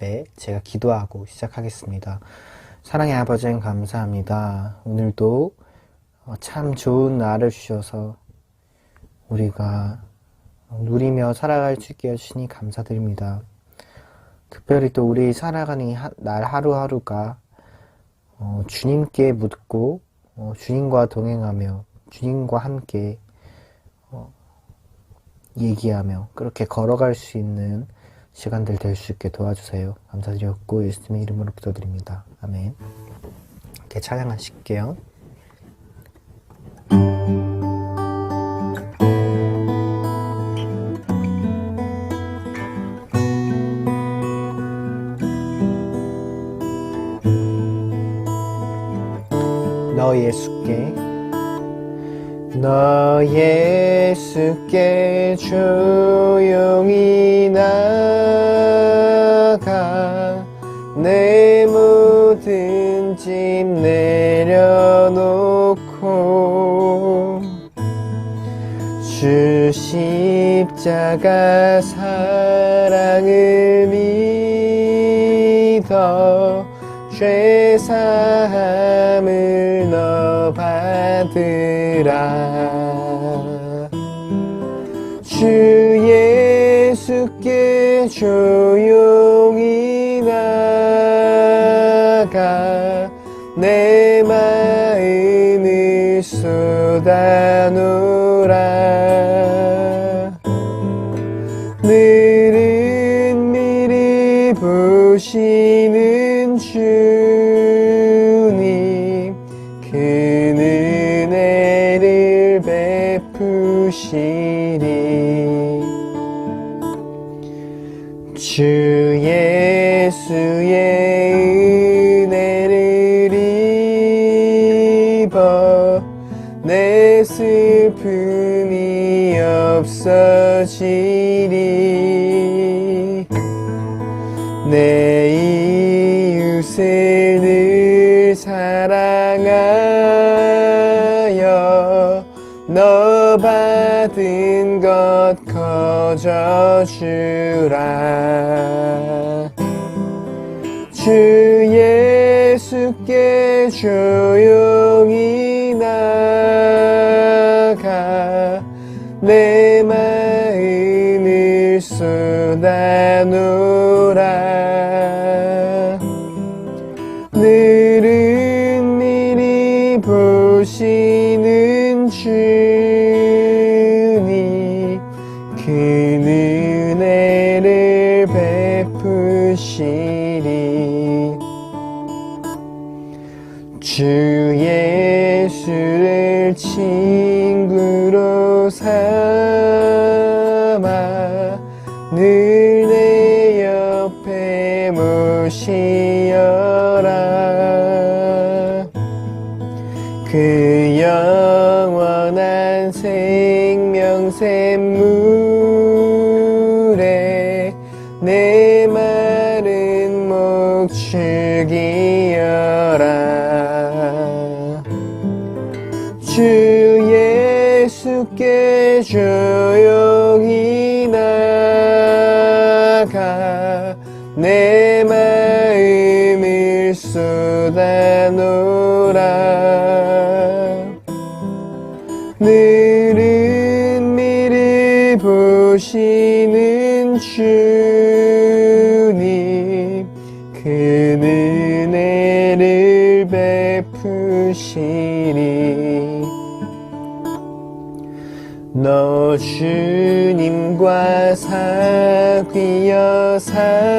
예배 제가 기도하고 시작하겠습니다. 사랑의 아버지 감사합니다. 오늘도 참 좋은 날을 주셔서 우리가 누리며 살아갈 수 있게 해주시니 감사드립니다. 특별히 또 우리 살아가는 날 하루하루가 주님께 묻고 주님과 동행하며 주님과 함께 얘기하며 그렇게 걸어갈 수 있는 시간들 될 수 있게 도와주세요. 감사드렸고 예수님의 이름으로 기도드립니다. 아멘. 이렇게 찬양하실게요. 너 예수께 조용히 나가 내 모든 짐 내려놓고 주 십자가 사랑을 믿어 죄 사함을 너 받으라. 주 예수께 조용히 나가 내 마음을 쏟아놓으라. 늘은 미리 보시는 주님 그 은혜를 베푸시리. 주 예수의 은혜를 입어 내 슬픔이 없어지리. 내 이웃을 늘 사랑하여 너 받은 것 거저주라. 주 예수께 조용히 나가 내 마음을 쏟아놓으라. 늘은 미리 보시는 주님 그 은혜를 베푸시리. 주 예수를 친구로 삼아 늘 내 옆에 모시어라. 그 영원한 생명샘물에 내 마른 목 죽이어라. 주 예수께 조용히 나가 내 마음을 쏟아놓으라. 늘은 미리 보시는 주님 그 은혜를 베푸시리. 너 주님과 사귀어 살며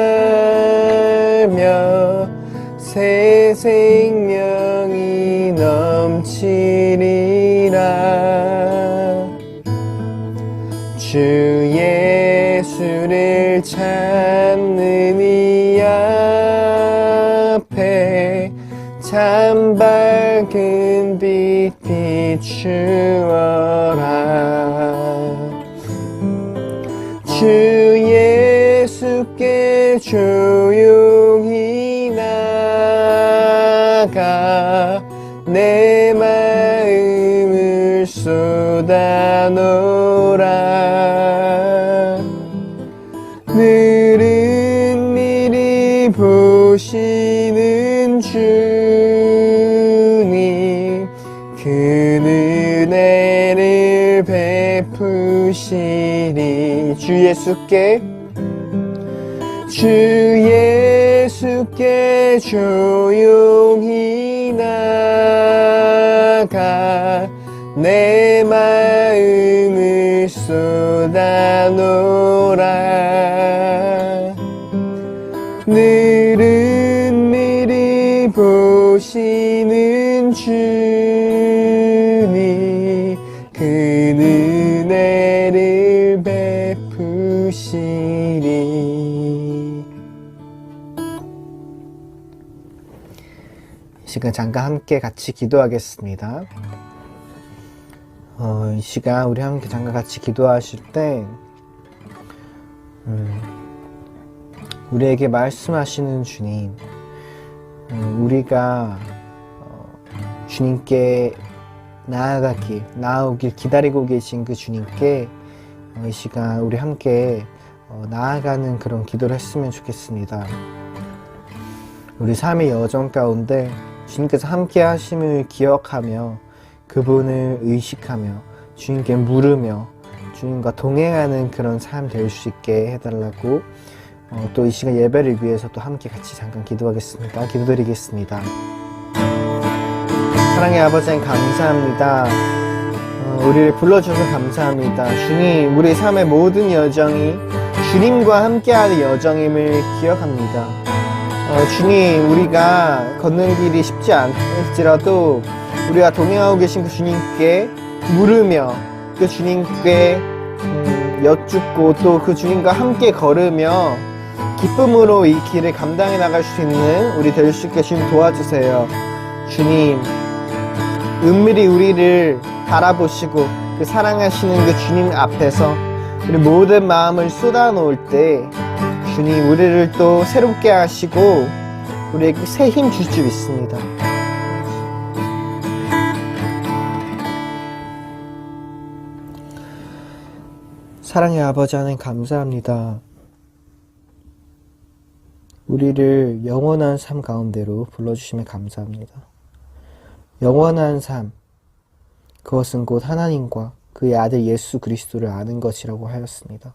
새 생명이 넘치리라. 주 예수를 찾는 이 앞에 참 밝은 빛 비추어라. 주 예수께 조용히 나가 내 마음을 쏟아놓으라. 늘은 미리 보시는 주님, 그 은혜를 베푸시리. 주 예수께 조용히 나가 내 마음을 쏟아놓으라. 늘은 미리 보시는 주님, 그 은혜를 베푸시리. 이 시간 잠깐 함께 같이 기도하겠습니다. 이 시간 우리 함께 잠깐 같이 기도하실 때 우리에게 말씀하시는 주님, 우리가 주님께 나아오길 기다리고 계신 그 주님께 이 시간 우리 함께 나아가는 그런 기도를 했으면 좋겠습니다. 우리 삶의 여정 가운데 주님께서 함께 하심을 기억하며 그분을 의식하며 주님께 물으며 주님과 동행하는 그런 삶 될 수 있게 해달라고 또 이 시간 예배를 위해서 또 함께 같이 잠깐 기도하겠습니다. 기도드리겠습니다. 사랑의 아버지 하나님 감사합니다. 우리를 불러주셔서 감사합니다. 주님, 우리 삶의 모든 여정이 주님과 함께하는 여정임을 기억합니다. 주님, 우리가 걷는 길이 쉽지 않을지라도 우리가 동행하고 계신 그 주님께 물으며 그 주님께 여쭙고 또 그 주님과 함께 걸으며 기쁨으로 이 길을 감당해 나갈 수 있는 우리 될 수 있게 주님 도와주세요. 주님, 은밀히 우리를 바라보시고 그 사랑하시는 그 주님 앞에서 우리 모든 마음을 쏟아놓을 때 주님, 우리를 또 새롭게 하시고 우리에게 새 힘 줄 줄 믿습니다. 사랑의 아버지 하나님 감사합니다. 우리를 영원한 삶 가운데로 불러주시면 감사합니다. 영원한 삶, 그것은 곧 하나님과 그의 아들 예수 그리스도를 아는 것이라고 하였습니다.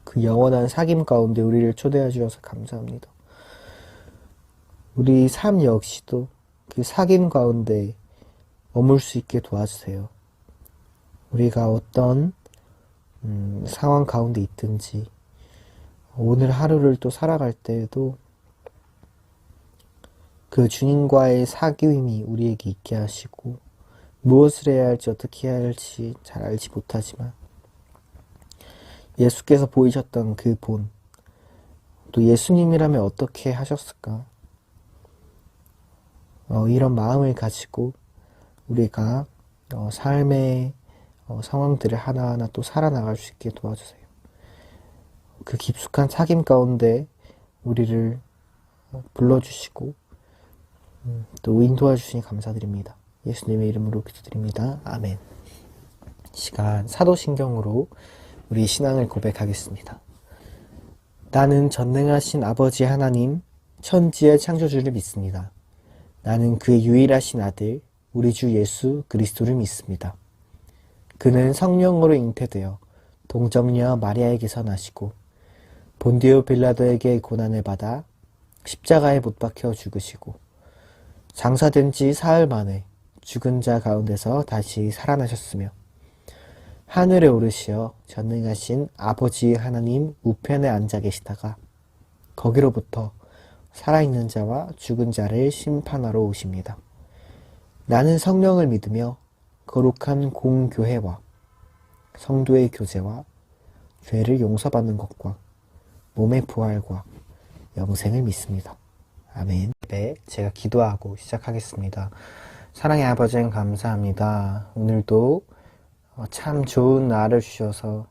그 영원한 사귐 가운데 우리를 초대해 주셔서 감사합니다. 우리 삶 역시도 그 사귐 가운데 머물 수 있게 도와주세요. 우리가 어떤 상황 가운데 있든지 오늘 하루를 또 살아갈 때에도 그 주님과의 사귐이 우리에게 있게 하시고 무엇을 해야 할지 어떻게 해야 할지 잘 알지 못하지만 예수께서 보이셨던 그 본, 또 예수님이라면 어떻게 하셨을까? 이런 마음을 가지고 우리가 삶의 상황들을 하나하나 또 살아나갈 수 있게 도와주세요. 그 깊숙한 사귐 가운데 우리를 불러주시고 또 인도해 주시니 감사드립니다. 예수님의 이름으로 기도드립니다. 아멘. 시간 사도신경으로 우리 신앙을 고백하겠습니다. 나는 전능하신 아버지 하나님, 천지의 창조주를 믿습니다. 나는 그의 유일하신 아들, 우리 주 예수 그리스도를 믿습니다. 그는 성령으로 잉태되어 동정녀 마리아에게서 나시고 본디오 빌라도에게 고난을 받아 십자가에 못 박혀 죽으시고 장사된 지 사흘 만에 죽은 자 가운데서 다시 살아나셨으며 하늘에 오르시어 전능하신 아버지 하나님 우편에 앉아 계시다가 거기로부터 살아있는 자와 죽은 자를 심판하러 오십니다. 나는 성령을 믿으며 거룩한 공교회와 성도의 교제와 죄를 용서받는 것과 몸의 부활과 영생을 믿습니다. 아멘. 네, 제가 기도하고 시작하겠습니다. 사랑의 아버지 감사합니다. 오늘도 참 좋은 날을 주셔서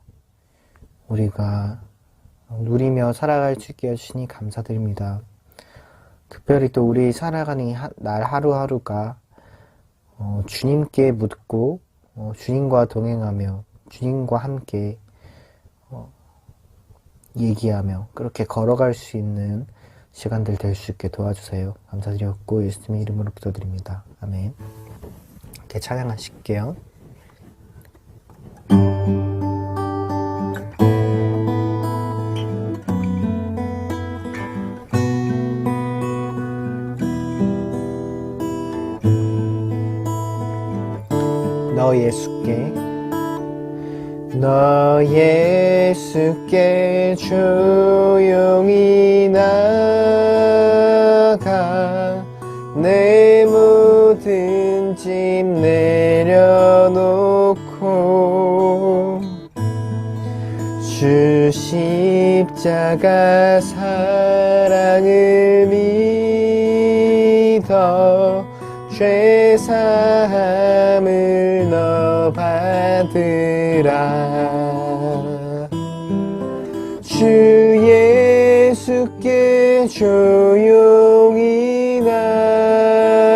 우리가 누리며 살아갈 수 있게 해주시니 감사드립니다. 특별히 또 우리 살아가는 날 하루하루가 주님께 묻고 주님과 동행하며 주님과 함께 얘기하며 그렇게 걸어갈 수 있는 시간들 될 수 있게 도와주세요. 감사드렸고 예수님의 이름으로 기도드립니다. 아멘. 이렇게 찬양하실게요. 너 예수께 조용히 나가 내 모든 짐 내려놓고 주 십자가 사랑을 믿어 죄 사함을 너 받으라. 주 예수께 조용히 나가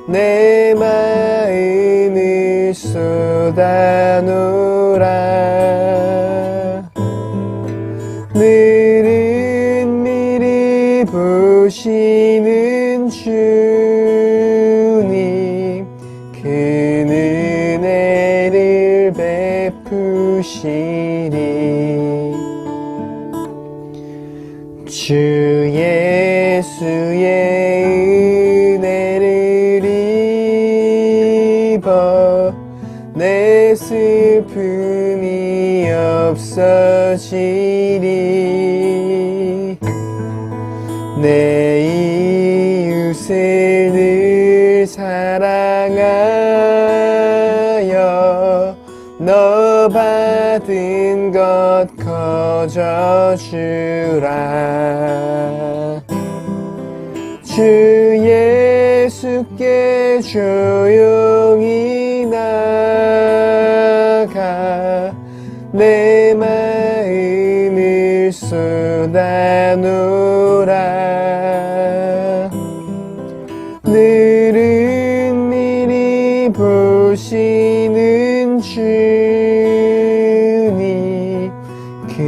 내 마음을 쏟아놓으라. 늘은 미리 보시는 주님 그 은혜를 베푸시리. 주 예수의 은혜를 입어 내 슬픔이 없어지리. 내 이웃을 늘 사랑하여 너 받은 것 거저주라. 주 예수께 조용히 나가 내 마음을 쏟아놓으라. 늘은 미리 보시는 주님 그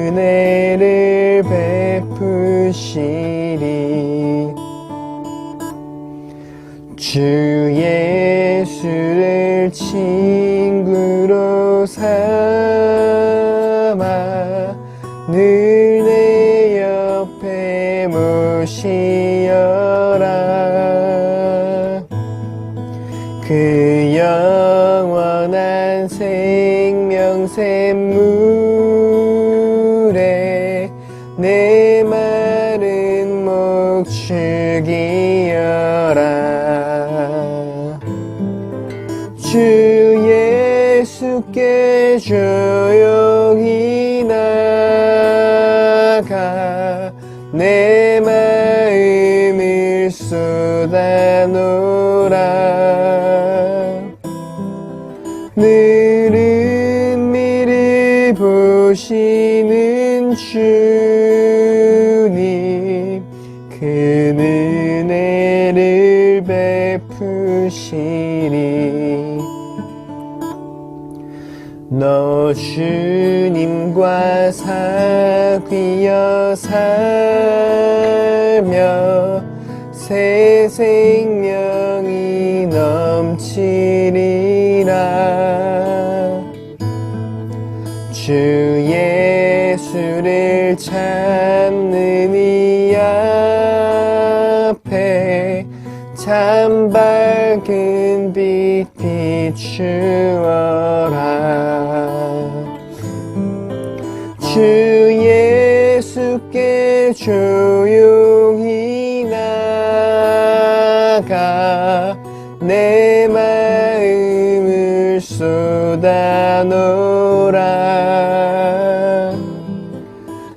은혜를 베푸시리. 주 예수를 친구로 삼아 늘 내 옆에 모시어라. 그 영원한 생명 샘물에 내 마른 목 죽이어라. 주 예수께 조용히 나가 내 마음을 쏟아놓으라. 늘은 미리 보시는 주님 그 은혜를 베푸시리. 너 주님과 사귀어 살며 새 생명이 넘치리라. 주 예수를 찾는 이 앞에 참 밝은 빛 비추어라. 주 예수께 조용히 나가 내 마음을 쏟아놓으라.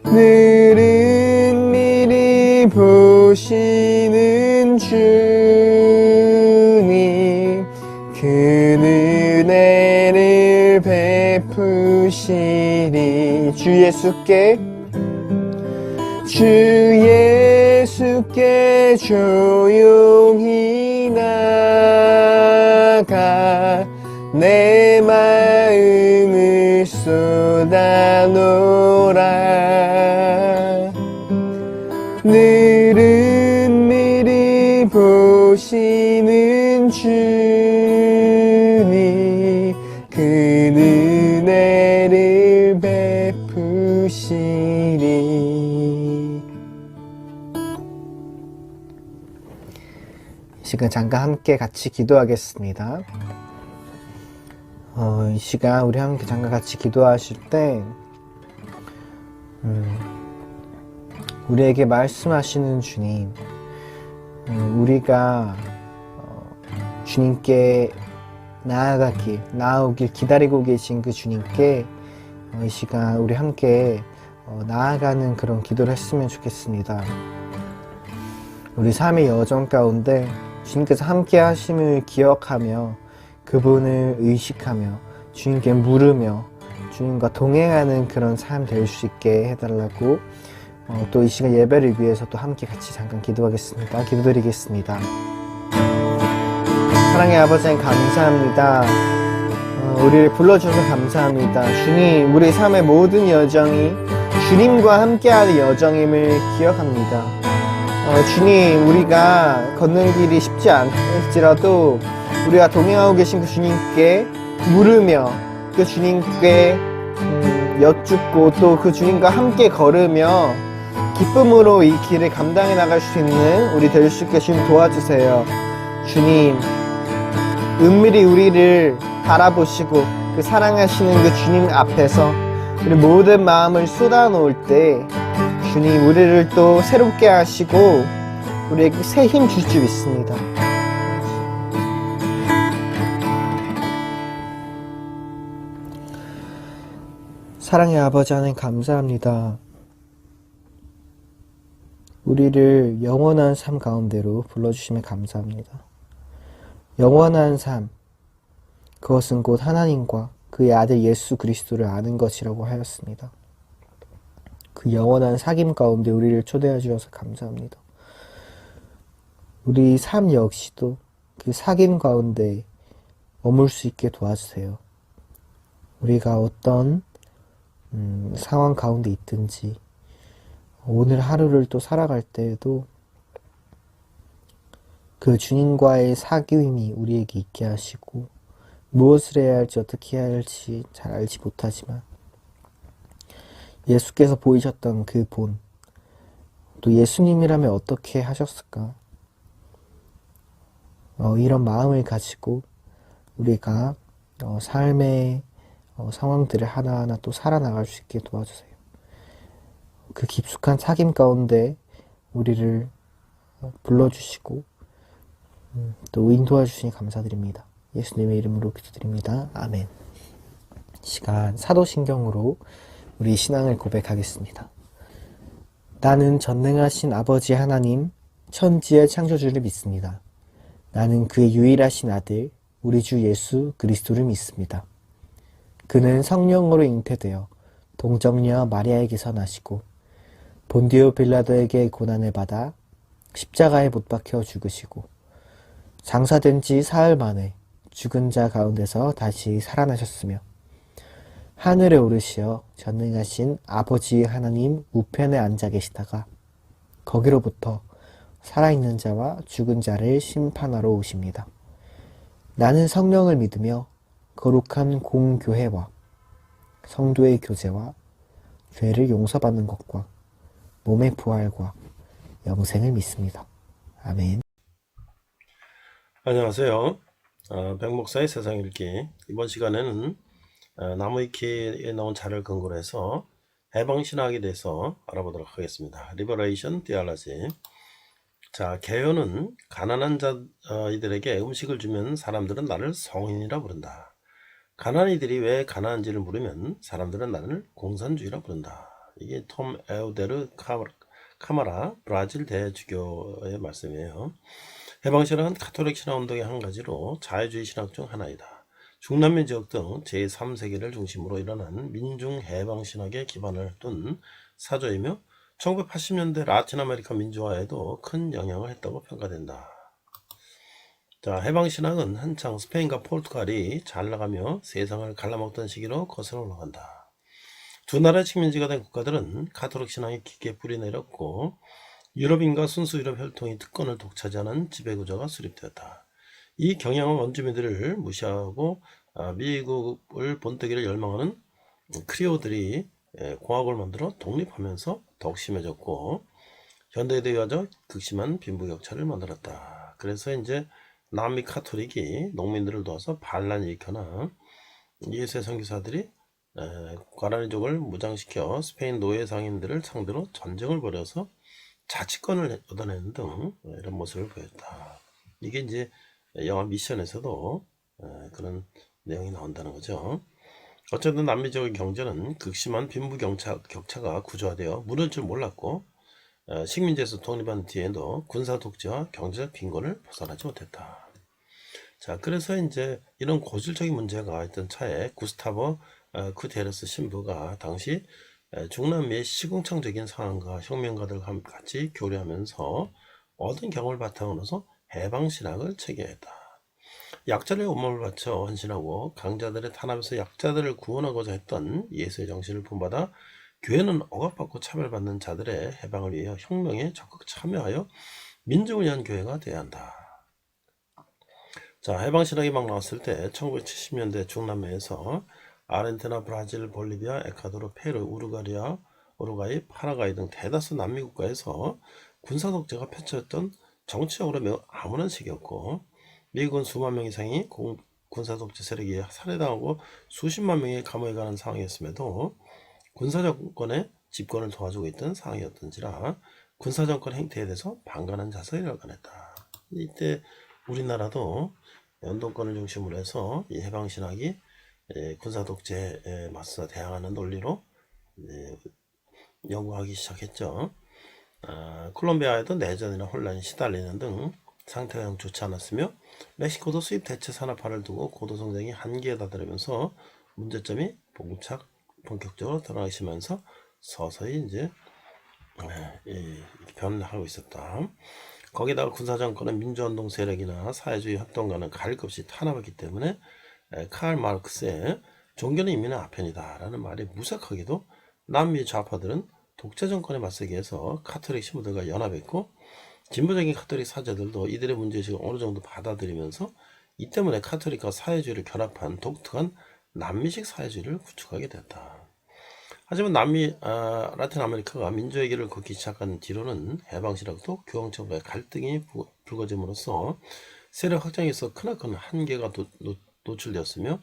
늘은 미리 보시는 주님 그 은혜를 베푸시리. 주 예수께 조용히 나가 내 마음을 쏟아놓으라. 늘은 미리 보시는 주님 그 은혜를 베푸시리. 이 시간 잠깐 함께 같이 기도하겠습니다. 이 시간 우리 함께 잠깐 같이 기도하실 때 우리에게 말씀하시는 주님, 우리가 주님께 나아오길 기다리고 계신 그 주님께 이 시간 우리 함께 나아가는 그런 기도를 했으면 좋겠습니다. 우리 삶의 여정 가운데 주님께서 함께 하심을 기억하며 그분을 의식하며 주님께 물으며 주님과 동행하는 그런 삶 될 수 있게 해달라고 또 이 시간 예배를 위해서 또 함께 같이 잠깐 기도하겠습니다. 기도드리겠습니다. 사랑의 아버지 하나님 감사합니다. 우리를 불러주셔서 감사합니다. 주님, 우리 삶의 모든 여정이 주님과 함께하는 여정임을 기억합니다. 주님, 우리가 걷는 길이 쉽지 않을지라도 우리가 동행하고 계신 그 주님께 물으며 그 주님께 여쭙고 또 그 주님과 함께 걸으며 기쁨으로 이 길을 감당해 나갈 수 있는 우리 될 수 있게 주님 도와주세요. 주님, 은밀히 우리를 바라보시고 그 사랑하시는 그 주님 앞에서 우리 모든 마음을 쏟아놓을 때 주님 우리를 또 새롭게 하시고 우리에게 새 힘 줄 줄 믿습니다. 사랑의 아버지 하나님 감사합니다. 우리를 영원한 삶 가운데로 불러주시면 감사합니다. 영원한 삶, 그것은 곧 하나님과 그의 아들 예수 그리스도를 아는 것이라고 하였습니다. 그 영원한 사귐 가운데 우리를 초대해 주셔서 감사합니다. 우리 삶 역시도 그 사귐 가운데 머물 수 있게 도와주세요. 우리가 어떤 상황 가운데 있든지 오늘 하루를 또 살아갈 때에도 그 주님과의 사귐이 우리에게 있게 하시고 무엇을 해야 할지 어떻게 해야 할지 잘 알지 못하지만 예수께서 보이셨던 그 본, 또 예수님이라면 어떻게 하셨을까? 이런 마음을 가지고 우리가 삶의 상황들을 하나하나 또 살아나갈 수 있게 도와주세요. 그 깊숙한 사귐 가운데 우리를 불러주시고 또 인도해 주시니 감사드립니다. 예수님의 이름으로 기도드립니다. 아멘. 시간 사도신경으로 우리 신앙을 고백하겠습니다. 나는 전능하신 아버지 하나님, 천지의 창조주를 믿습니다. 나는 그의 유일하신 아들, 우리 주 예수 그리스도를 믿습니다. 그는 성령으로 잉태되어 동정녀 마리아에게서 나시고 본디오 빌라도에게 고난을 받아 십자가에 못 박혀 죽으시고 장사된 지 사흘 만에 죽은 자 가운데서 다시 살아나셨으며 하늘에 오르시어 전능하신 아버지 하나님 우편에 앉아 계시다가 거기로부터 살아있는 자와 죽은 자를 심판하러 오십니다. 나는 성령을 믿으며 거룩한 공교회와 성도의 교제와 죄를 용서받는 것과 몸의 부활과 영생을 믿습니다. 아멘. 안녕하세요. 백목사의 세상 읽기. 이번 시간에는 나무위키에 나온 자료를 근거로 해서 해방신학에 대해서 알아보도록 하겠습니다. 리버레이션 디알러지. 자, 개요는 가난한 이들에게 음식을 주면 사람들은 나를 성인이라 부른다. 가난한 이들이 왜 가난한지를 물으면 사람들은 나를 공산주의라 부른다. 이게 톰 에우데르 카마라 브라질 대주교의 말씀이에요. 해방신학은 가톨릭 신학운동의 한 가지로 자유주의 신학 중 하나이다. 중남미 지역 등 제3세계를 중심으로 일어난 민중해방신학의 기반을 둔 사조이며 1980년대 라틴 아메리카 민주화에도 큰 영향을 했다고 평가된다. 자, 해방신학은 한창 스페인과 포르투갈이 잘 나가며 세상을 갈라먹던 시기로 거슬러 올라간다. 두 나라의 식민지가 된 국가들은 가톨릭 신앙이 깊게 뿌리내렸고 유럽인과 순수 유럽 혈통이 특권을 독차지하는 지배구조가 수립되었다. 이 경향은 원주민들을 무시하고 미국을 본떠기를 열망하는 크리오들이 공화국을 만들어 독립하면서 더욱 심해졌고, 현대에도 이어져 극심한 빈부격차를 만들었다. 그래서 이제 남미 카톨릭이 농민들을 도와서 반란을 일으켜나 예수의 선교사들이 과라니족을 무장시켜 스페인 노예 상인들을 상대로 전쟁을 벌여서 자치권을 얻어내는 등 이런 모습을 보였다. 이게 이제 영화 미션에서도 그런 내용이 나온다는 거죠. 어쨌든 남미 지역의 경제는 극심한 빈부격차가 구조화되어 무너질 줄 몰랐고, 식민지에서 독립한 뒤에도 군사 독재와 경제적 빈곤을 벗어나지 못했다. 자, 그래서 이제 이런 고질적인 문제가 있던 차에 구스타보 쿠테레스 신부가 당시 중남미의 시궁창적인 상황과 혁명가들과 같이 교류하면서 얻은 경험을 바탕으로 해서 해방신학을 체계했다. 약자를 온몸을 바쳐 헌신하고 강자들의 탄압에서 약자들을 구원하고자 했던 예수의 정신을 본받아 교회는 억압받고 차별받는 자들의 해방을 위해 혁명에 적극 참여하여 민족을 위한 교회가 되어야 한다. 자, 해방신학이 막 나왔을 때 1970년대 중남미에서 아르헨티나, 브라질, 볼리비아, 에콰도르, 페루, 우루과이, 파라과이 등 대다수 남미 국가에서 군사 독재가 펼쳐졌던 정치적으로 매우 암울한 시기였고, 미국은 수만 명 이상이 군사 독재 세력에 살해당하고 수십만 명이 감옥에 가는 상황이었음에도 군사 정권의 집권을 도와주고 있던 상황이었던지라 군사 정권 행태에 대해서 방관한 자세를 일관했다. 이때 우리나라도 연동권을 중심으로 해서 이 해방신학이 군사 독재에 맞서 대항하는 논리로 연구하기 시작했죠. 콜롬비아에도 내전이나 혼란이 시달리는 등 상태가 영 좋지 않았으며, 멕시코도 수입 대체 산업화를 두고 고도 성장이 한계에 다다르면서 문제점이 본격적으로 드러나기 시작하면서 서서히 이제 변하고 있었다. 거기다가 군사정권은 민주운동 세력이나 사회주의 활동가는 가릴 것 없이 탄압했기 때문에 칼 마르크스의 종교는 인민의 아편이다 라는 말이 무색하게도 남미 좌파들은 독재 정권에 맞서기 위해서 카톨릭 신부들과 연합했고, 진보적인 카톨릭 사제들도 이들의 문제의식을 어느 정도 받아들이면서 이 때문에 카톨릭과 사회주의를 결합한 독특한 남미식 사회주의를 구축하게 됐다. 하지만 라틴 아메리카가 민주의 길을 걷기 시작한 뒤로는 해방신학도 교황청과의 갈등이 불거짐으로써 세력 확장에서 크나큰 한계가 노출되었으며,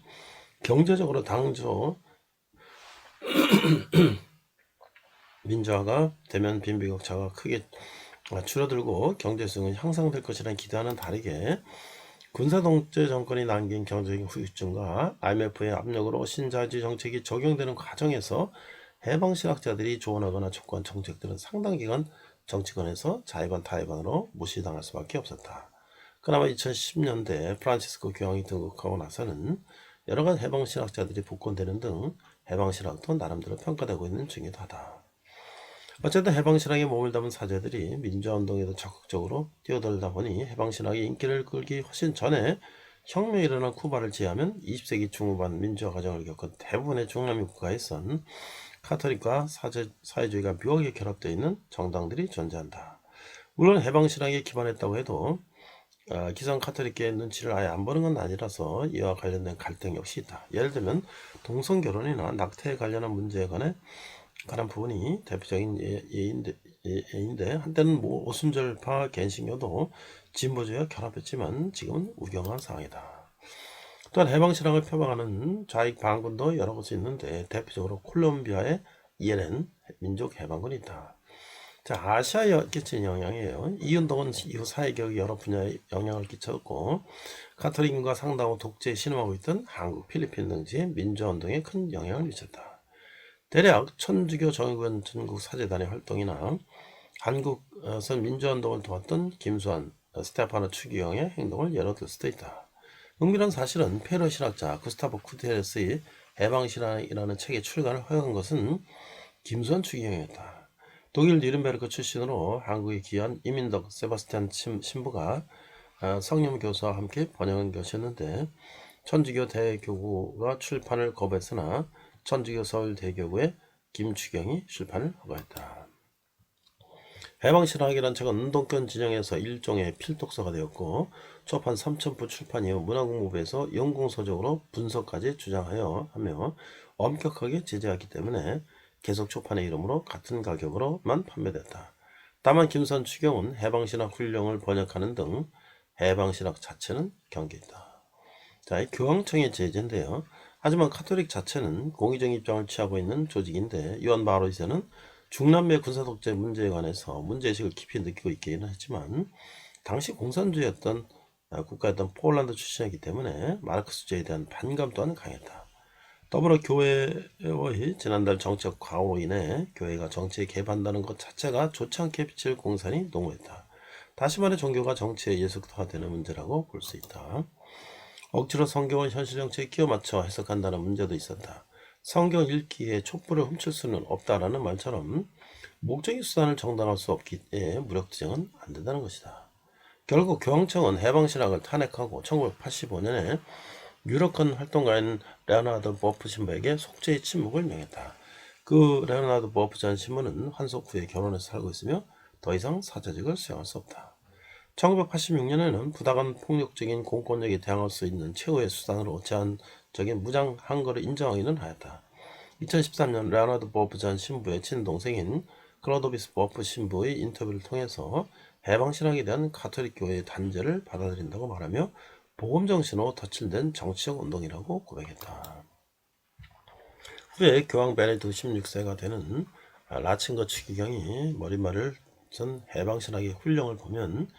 경제적으로 당초 민주화가 되면 빈부격차가 크게 줄어들고 경제성은 향상될 것이라는 기대와는 다르게 군사독재 정권이 남긴 경제적인 후유증과 IMF의 압력으로 신자유주의 정책이 적용되는 과정에서 해방신학자들이 조언하거나 촉구한 정책들은 상당 기간 정치권에서 자의반 타의반으로 무시당할 수밖에 없었다. 그나마 2010년대 프란치스코 교황이 등극하고 나서는 여러가지 해방신학자들이 복권되는 등 해방신학도 나름대로 평가되고 있는 중이기도 하다. 어쨌든 해방신학에 몸을 담은 사제들이 민주화운동에도 적극적으로 뛰어들다 보니 해방신학이 인기를 끌기 훨씬 전에 혁명이 일어난 쿠바를 제외하면 20세기 중후반 민주화 과정을 겪은 대부분의 중남미 국가에선 카톨릭과 사회주의가 묘하게 결합되어 있는 정당들이 존재한다. 물론 해방신학에 기반했다고 해도 기성 카톨릭계의 눈치를 아예 안 보는 건 아니라서 이와 관련된 갈등 역시 있다. 예를 들면 동성결혼이나 낙태에 관련한 문제에 관한 부분이 대표적인 예인데 한때는 오순절파 갱신교도 진보주의와 결합했지만 지금은 우경한 상황이다. 또한 해방신학을 표방하는 좌익 반군도 여러 곳에 있는데 대표적으로 콜롬비아의 ELN 민족해방군이 있다. 자, 아시아에 끼친 영향이에요. 이 운동은 이후 사회개혁 여러 분야에 영향을 끼쳤고, 카톨릭과 상당히 독재에 신음하고 있던 한국, 필리핀 등지의 민주화운동에 큰 영향을 미쳤다. 대략 천주교 정의구현 전국 사제단의 활동이나 한국선 민주화운동을 도왔던 김수환, 스테파노 추기경의 행동을 예로 들 수도 있다. 흥미로운 사실은 페루 신학자 구스타보 쿠테레스의 해방신학이라는 책의 출간을 허용한 것은 김수환 추기경이었다. 독일 뉘른베르크 출신으로 한국에 귀한 이민덕 세바스찬 신부가 성령 교수와 함께 번역한 것이었는데, 천주교 대교구가 출판을 거부했으나 천주교 서울대교구의 김추경이 출판을 허가했다. 해방신학이란 책은 운동권 진영에서 일종의 필독서가 되었고 초판 3,000부 출판 이후 문화국무부에서 연공서적으로 분석까지 주장하여 하며 엄격하게 제재하기 때문에 계속 초판의 이름으로 같은 가격으로만 판매됐다. 다만 김선 추경은 해방신학 훈령을 번역하는 등 해방신학 자체는 경계했다. 자, 이 교황청의 제재인데요. 하지만 카톨릭 자체는 공의적 입장을 취하고 있는 조직인데 요한 바로 2세는 중남미 군사독재 문제에 관해서 문제의식을 깊이 느끼고 있기는 했지만 당시 공산주의였던 국가였던 폴란드 출신이기 때문에 마르크스주의에 대한 반감 또한 강했다. 더불어 교회의 지난달 정책 과오로 인해 교회가 정치에 개입한다는 것 자체가 좋지 않게 비칠 공산이 농후했다. 다시 말해 종교가 정치에 예속화되는 문제라고 볼 수 있다. 억지로 성경을 현실 정치에 끼워 맞춰 해석한다는 문제도 있었다. 성경 읽기에 촛불을 훔칠 수는 없다라는 말처럼 목적인 수단을 정당할 수 없기에 무력투쟁은 안 된다는 것이다. 결국 교황청은 해방신학을 탄핵하고 1985년에 유럽권 활동가인 레오나르도 버프 신부에게 속죄의 침묵을 명했다. 그 레오나르도 버프 전 신부는 환속 후에 결혼해서 살고 있으며 더 이상 사제직을 수행할 수 없다. 1986년에는 부당한 폭력적인 공권력에 대항할 수 있는 최후의 수단으로 제한적인 무장 항거를 인정하기는 하였다. 2013년 레오나르도 버프 전 신부의 친동생인 클로도비스 버프 신부의 인터뷰를 통해서 해방신학에 대한 가톨릭 교회의 단죄를 받아들인다고 말하며 복음정신으로 덧칠된 정치적 운동이라고 고백했다. 후에 교황 베네딕토 16세가 되는 라친거 추기경이 머릿말을 쓴 해방신학의 훈령을 보면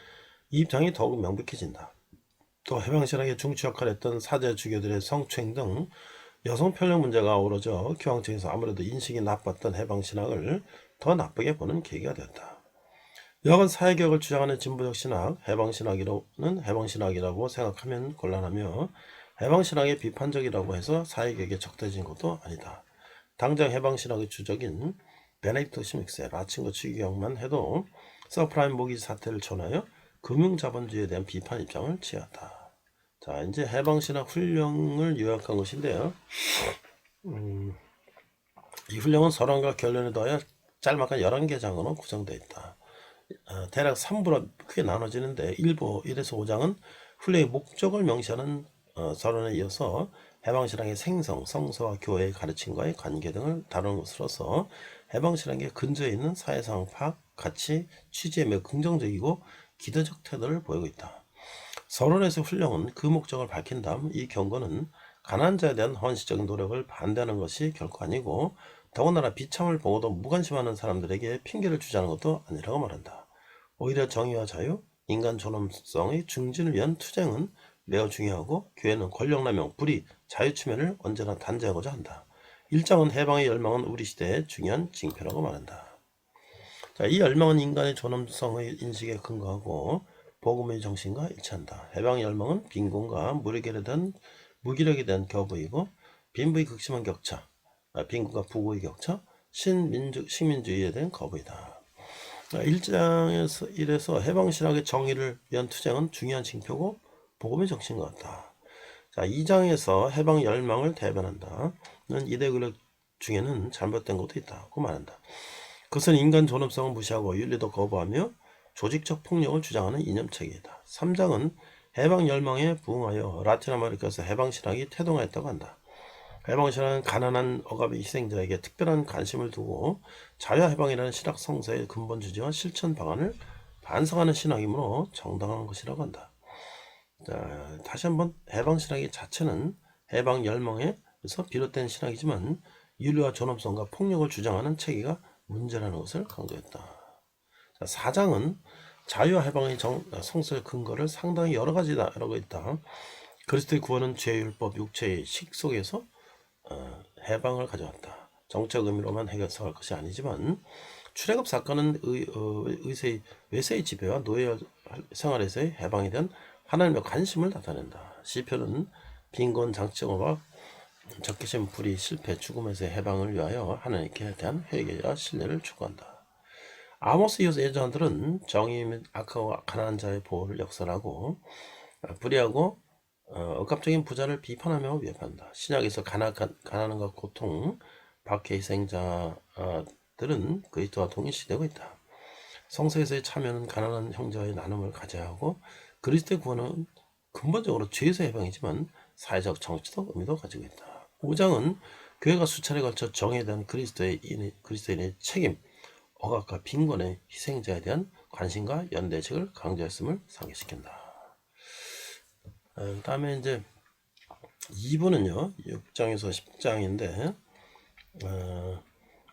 이 입장이 더욱 명백해진다. 또 해방신학의 중추 역할을 했던 사제 주교들의 성추행 등 여성 편력 문제가 어우러져 교황청에서 아무래도 인식이 나빴던 해방신학을 더 나쁘게 보는 계기가 되었다. 여간 사회개혁을 주장하는 진보적 신학, 해방신학이라고 생각하면 곤란하며 해방신학이 비판적이라고 해서 사회개혁에 적대적인 것도 아니다. 당장 해방신학의 주적인 베네딕토 16세 라친거 추기경만 해도 서프라임 모기지 사태를 전하여 금융자본주의에 대한 비판 입장을 취했다. 자, 이제 해방신학 훈령을 요약한 것인데요. 이 훈령은 서론과 결론에 더하여 짤막한 11개 장으로 구성되어 있다. 대략 3부로 크게 나눠지는데 1부 1에서 5장은 훈령의 목적을 명시하는 서론에 이어서 해방신학의 생성, 성서와 교회의 가르침과의 관계 등을 다루는 것으로서 해방신학의 근저에 있는 사회상황 파악, 가치, 취지에 매우 긍정적이고 기대적 태도를 보이고 있다. 서론에서 훈령은 그 목적을 밝힌 다음 이 경고는 가난한 자에 대한 헌신적인 노력을 반대하는 것이 결코 아니고 더군다나 비참을 보고도 무관심하는 사람들에게 핑계를 주자는 것도 아니라고 말한다. 오히려 정의와 자유, 인간 존엄성의 증진을 위한 투쟁은 매우 중요하고 교회는 권력남용, 불의, 자유추면을 언제나 단죄하고자 한다. 1장은 해방의 열망은 우리 시대의 중요한 징표라고 말한다. 자, 이 열망은 인간의 존엄성의 인식에 근거하고 복음의 정신과 일치한다. 해방의 열망은 빈곤과 무기력에 대한 겨부이고 빈부의 극심한 격차, 빈곤과 부고의 격차, 식민주의에 대한 거부이다. 1장에서 1에서 해방신학의 정의를 위한 투쟁은 중요한 징표고 복음의 정신과 같다. 자, 2장에서 해방 열망을 대변한다는 이데올로기 중에는 잘못된 것도 있다고 말한다. 그것은 인간 존엄성을 무시하고 윤리도 거부하며 조직적 폭력을 주장하는 이념체계이다. 3장은 해방 열망에 부응하여 라틴 아메리카에서 해방신학이 태동하였다고 한다. 해방신학은 가난한 억압의 희생자에게 특별한 관심을 두고 자유해방이라는 신학 성서의 근본 주제와 실천 방안을 반성하는 신학이므로 정당한 것이라고 한다. 자, 다시 한번 해방신학의 자체는 해방 열망에서 비롯된 신학이지만 윤리와 존엄성과 폭력을 주장하는 체계가 문제라는 것을 강조했다. 자, 4장은 자유와 해방의 성서의 근거를 상당히 여러 가지 다루고 있다. 그리스도의 구원은 죄율법, 육체의 식 속에서 해방을 가져왔다. 정책 의미로만 해석할 것이 아니지만 출애굽 사건은 외세의 지배와 노예 생활에서의 해방에 대한 하나님의 관심을 나타낸다. 시편은 빈곤, 장치고와 적개심, 불의, 실패, 죽음에서의 해방을 위하여 하나님께 대한 회개와 신뢰를 추구한다. 아모스 예언자들은 정의 및 악하고 가난한 자의 보호를 역설하고 불의하고 억압적인 부자를 비판하며 위협한다. 신약에서 가난과 고통, 박해 희생자들은 그리스도와 동일시되고 있다. 성서에서의 참여는 가난한 형제와의 나눔을 가져야 하고 그리스도의 구원은 근본적으로 죄에서 해방이지만 사회적 정치적 의미도 가지고 있다. 5장은 교회가 수차례 걸쳐 정에 대한 그리스도인의 책임, 억압과 빈곤의 희생자에 대한 관심과 연대식을 강조했음을 상기시킨다. 그 다음에 이제 2부는요 6장에서 10장인데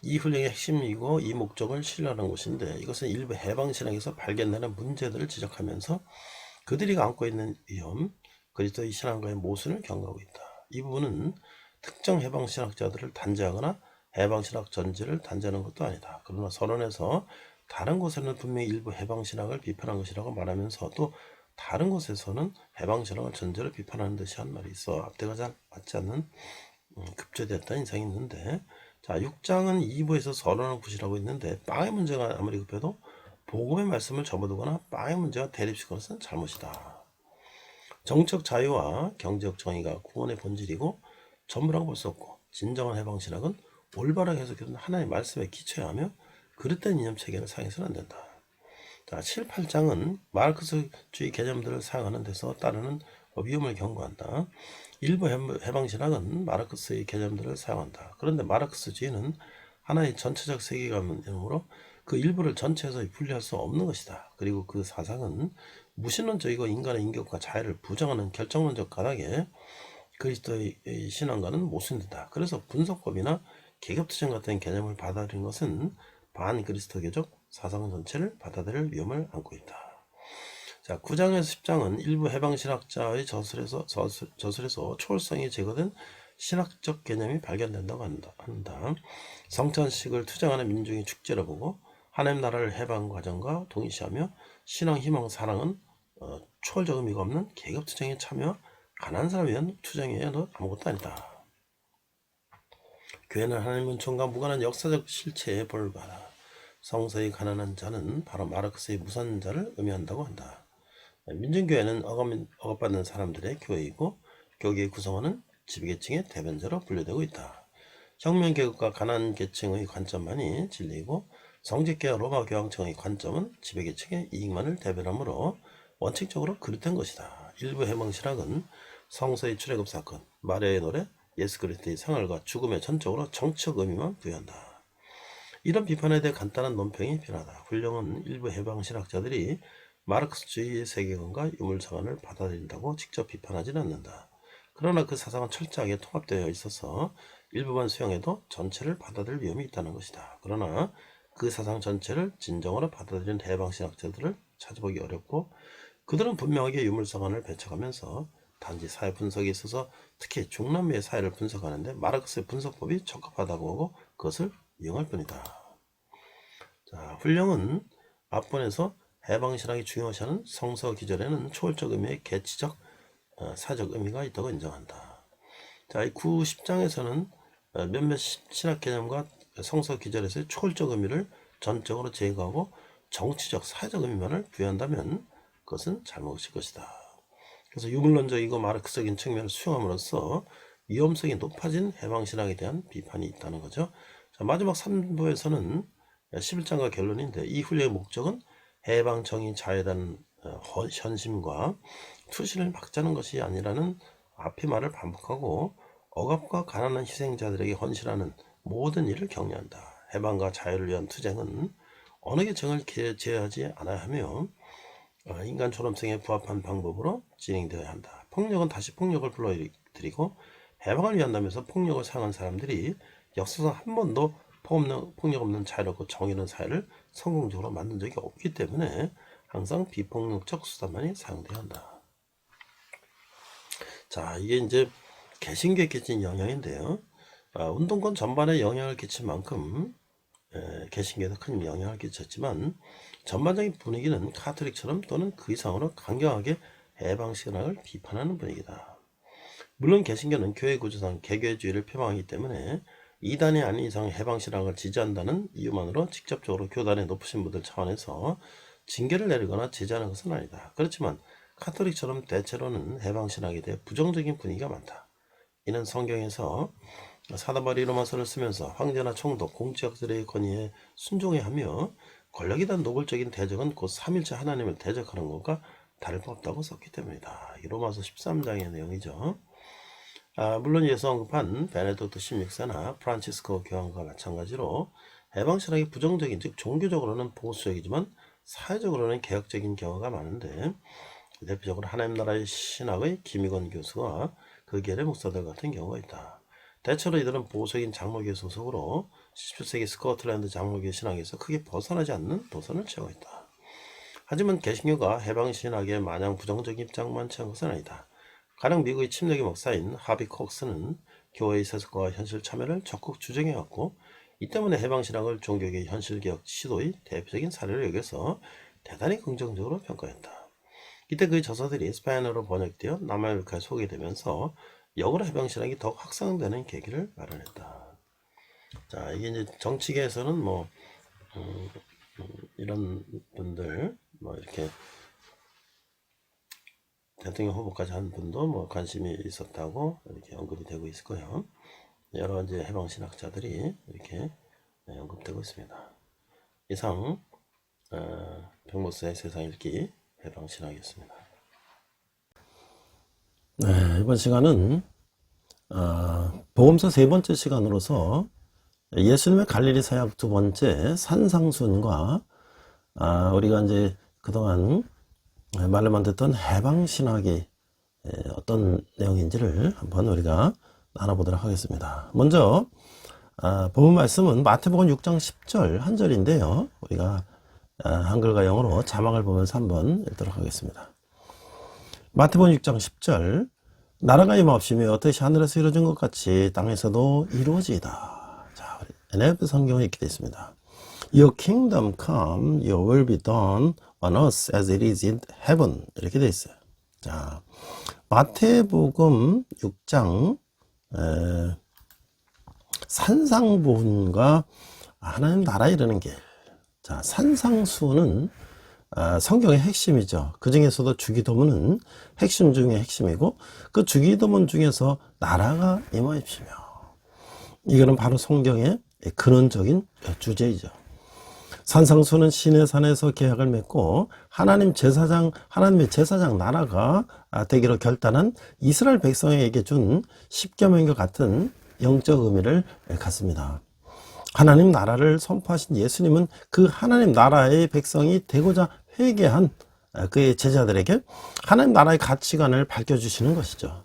이 훈령의 핵심이고 이 목적을 실현하는 것인데 이것은 일부 해방신학에서 발견되는 문제들을 지적하면서 그들이 안고 있는 위험, 그리스도의 신앙과의 모순을 경고하고 있다. 이 부분은 특정 해방신학자들을 단죄하거나 해방신학 전제를 단죄하는 것도 아니다. 그러나 서론에서 다른 곳에는 분명히 일부 해방신학을 비판한 것이라고 말하면서 또 다른 곳에서는 해방신학을 전제로 비판하는 듯이 한 말이 있어 앞뒤가 잘 맞지 않는 급조됐다는 인상이 있는데 자 6장은 2부에서 서론을 구실하고 있는데 빵의 문제가 아무리 급해도 복음의 말씀을 접어두거나 빵의 문제와 대립시키는 것은 잘못이다. 정책 자유와 경제적 정의가 구원의 본질이고 전부라고 볼 수 없고 진정한 해방신학은 올바르게 해석해둔 하나님의 말씀에 기초해야 하며 그릇된 이념 체계를 사용해서는 안 된다. 자, 7, 8장은 마르크스주의 개념들을 사용하는 데서 따르는 위험을 경고한다. 일부 해방신학은 마르크스의 개념들을 사용한다. 그런데 마르크스주의는 하나의 전체적 세계관이므로 그 일부를 전체에서 분리할 수 없는 것이다. 그리고 그 사상은 무신론적이고 인간의 인격과 자유를 부정하는 결정론적 가닥에 그리스도의 신앙과는 모순된다. 그래서 분석법이나 계급투쟁 같은 개념을 받아들인 것은 반그리스도교적 사상 전체를 받아들일 위험을 안고 있다. 자, 9장에서 10장은 일부 해방신학자의 저술에서 초월성이 제거된 신학적 개념이 발견된다고 한다. 성찬식을 투쟁하는 민중의 축제로 보고 하나님 나라를 해방 과정과 동일시하며 신앙, 희망, 사랑은 초월적 의미가 없는 계급투쟁에 참여, 가난한 사람에 의한 투쟁에 아무것도 아니다. 교회는 하나님 은총과 무관한 역사적 실체에 불과하다. 성서의 가난한 자는 바로 마르크스의 무산자를 의미한다고 한다. 민중교회는 억압받는 사람들의 교회이고 교계의 구성원은 지배계층의 대변자로 분류되고 있다. 혁명계급과 가난계층의 관점만이 진리이고 성직계와 로마교황청의 관점은 지배계층의 이익만을 대변하므로 원칙적으로 그릇된 것이다. 일부 해방신학은 성서의 출애굽 사건, 마리아의 노래, 예수 그리스도의 생활과 죽음에 전적으로 정치적 의미만 부여한다. 이런 비판에 대해 간단한 논평이 필요하다. 훈령은 일부 해방신학자들이 마르크스주의의 세계관과 유물사관을 받아들인다고 직접 비판하지는 않는다. 그러나 그 사상은 철저하게 통합되어 있어서 일부만 수용해도 전체를 받아들일 위험이 있다는 것이다. 그러나 그 사상 전체를 진정으로 받아들인 해방신학자들을 찾아보기 어렵고 그들은 분명하게 유물사관을 배척하면서 단지 사회 분석에 있어서 특히 중남미의 사회를 분석하는데 마르크스의 분석법이 적합하다고 하고 그것을 이용할 뿐이다. 자, 훈령은 앞번에서 해방신학이 중요시하는 성서 기절에는 초월적 의미의 개취적 사적 의미가 있다고 인정한다. 자, 이 9, 10장에서는 몇몇 신학 개념과 성서 기절에서의 초월적 의미를 전적으로 제거하고 정치적 사회적 의미만을 부여한다면 그것은 잘못일 것이다. 그래서 유물론적이고 마르크스적인 측면을 수용함으로써 위험성이 높아진 해방신학에 대한 비판이 있다는 거죠. 자, 마지막 3부에서는 11장과 결론인데 이 훈련의 목적은 해방 정의 자유에 대한 현심과 투신을 막자는 것이 아니라는 앞의 말을 반복하고 억압과 가난한 희생자들에게 헌신하는 모든 일을 격려한다. 해방과 자유를 위한 투쟁은 어느 계층을 제어하지 않아야 하며 인간 존엄성에 부합한 방법으로 진행되어야 한다. 폭력은 다시 폭력을 불러들이고 해방을 위한다면서 폭력을 사용한 사람들이 역사상 한 번도 폭력 없는 자유롭고 정의로운 사회를 성공적으로 만든 적이 없기 때문에 항상 비폭력적 수단만이 사용되어야 한다. 자, 이게 이제 개신교에 끼친 영향인데요. 운동권 전반에 영향을 끼친 만큼 개신교에도 큰 영향을 끼쳤지만 전반적인 분위기는 카톨릭처럼 또는 그 이상으로 강경하게 해방신학을 비판하는 분위기다. 물론 개신교는 교회 구조상 개교주의를 표방하기 때문에 이단이 아닌 이상 해방신학을 지지한다는 이유만으로 직접적으로 교단의 높으신 분들 차원에서 징계를 내리거나 제재하는 것은 아니다. 그렇지만 카톨릭처럼 대체로는 해방신학에 대해 부정적인 분위기가 많다. 이는 성경에서 사도바울이 로마서를 쓰면서 황제나 총독, 공직자들의 권위에 순종해야 하며 권력에 대한 노골적인 대적은 곧 삼일체 하나님을 대적하는 것과 다를 바 없다고 썼기 때문이다. 이 로마서 13장의 내용이죠. 물론 이에서 언급한 베네딕토 16세나 프란치스코 교황과 마찬가지로 해방신학이 부정적인, 즉 종교적으로는 보수적이지만 사회적으로는 개혁적인 경우가 많은데, 대표적으로 하나님 나라의 신학의 김익원 교수와 그 계열의 목사들 같은 경우가 있다. 대체로 이들은 보수적인 장로교 소속으로 17세기 스코틀랜드 장로교 신학에서 크게 벗어나지 않는 도선을 취하고 있다. 하지만 개신교가 해방신학에 마냥 부정적인 입장만 취한 것은 아니다. 가령 미국의 침례교 목사인 하비 콕스는 교회의 세속과 현실 참여를 적극 주장해왔고, 이 때문에 해방신학을 종교계의 현실개혁 시도의 대표적인 사례로 여겨서 대단히 긍정적으로 평가했다. 이때 그의 저서들이 스페인어로 번역되어 남아메리카에 소개되면서 역으로 해방신학이 더욱 확산되는 계기를 마련했다. 자, 이게 이제 정치계에서는 이런 분들, 이렇게 대통령 후보까지 한 분도 관심이 있었다고 이렇게 언급이 되고 있을 거예요. 여러 이제 해방신학자들이 이렇게 언급되고 있습니다. 이상 백목사의 세상 읽기 해방신학이었습니다. 네, 이번 시간은 복음서 세 번째 시간으로서 예수님의 갈릴리 사역 두 번째 산상순과 우리가 이제 그동안 말로만 듣던 해방신학이 어떤 내용인지를 한번 우리가 나눠보도록 하겠습니다. 먼저 본문 말씀은 마태복음 6장 10절 한 절인데요. 우리가 한글과 영어로 자막을 보면서 한번 읽도록 하겠습니다. 마태복음 6장 10절, 나라가 임하옵시며 어떻게 하늘에서 이루어진 것 같이 땅에서도 이루어지이다. 자, NIV 성경에 이렇게 되어 있습니다. Your kingdom come, your will be done on earth as it is in heaven. 이렇게 되어 있어요. 자, 마태복음 6장 산상보훈과 하나님 나라에 이르는 길. 자, 산상수는 성경의 핵심이죠. 그 중에서도 주기도문은 핵심 중에 핵심이고, 그 주기도문 중에서 나라가 임하옵시며, 이거는 바로 성경의 근원적인 주제이죠. 산상수는 시내산에서 계약을 맺고 하나님의 제사장 나라가 되기로 결단한 이스라엘 백성에게 준 십계명과 같은 영적 의미를 갖습니다. 하나님 나라를 선포하신 예수님은 그 하나님 나라의 백성이 되고자 회개한 그의 제자들에게 하나님 나라의 가치관을 밝혀주시는 것이죠.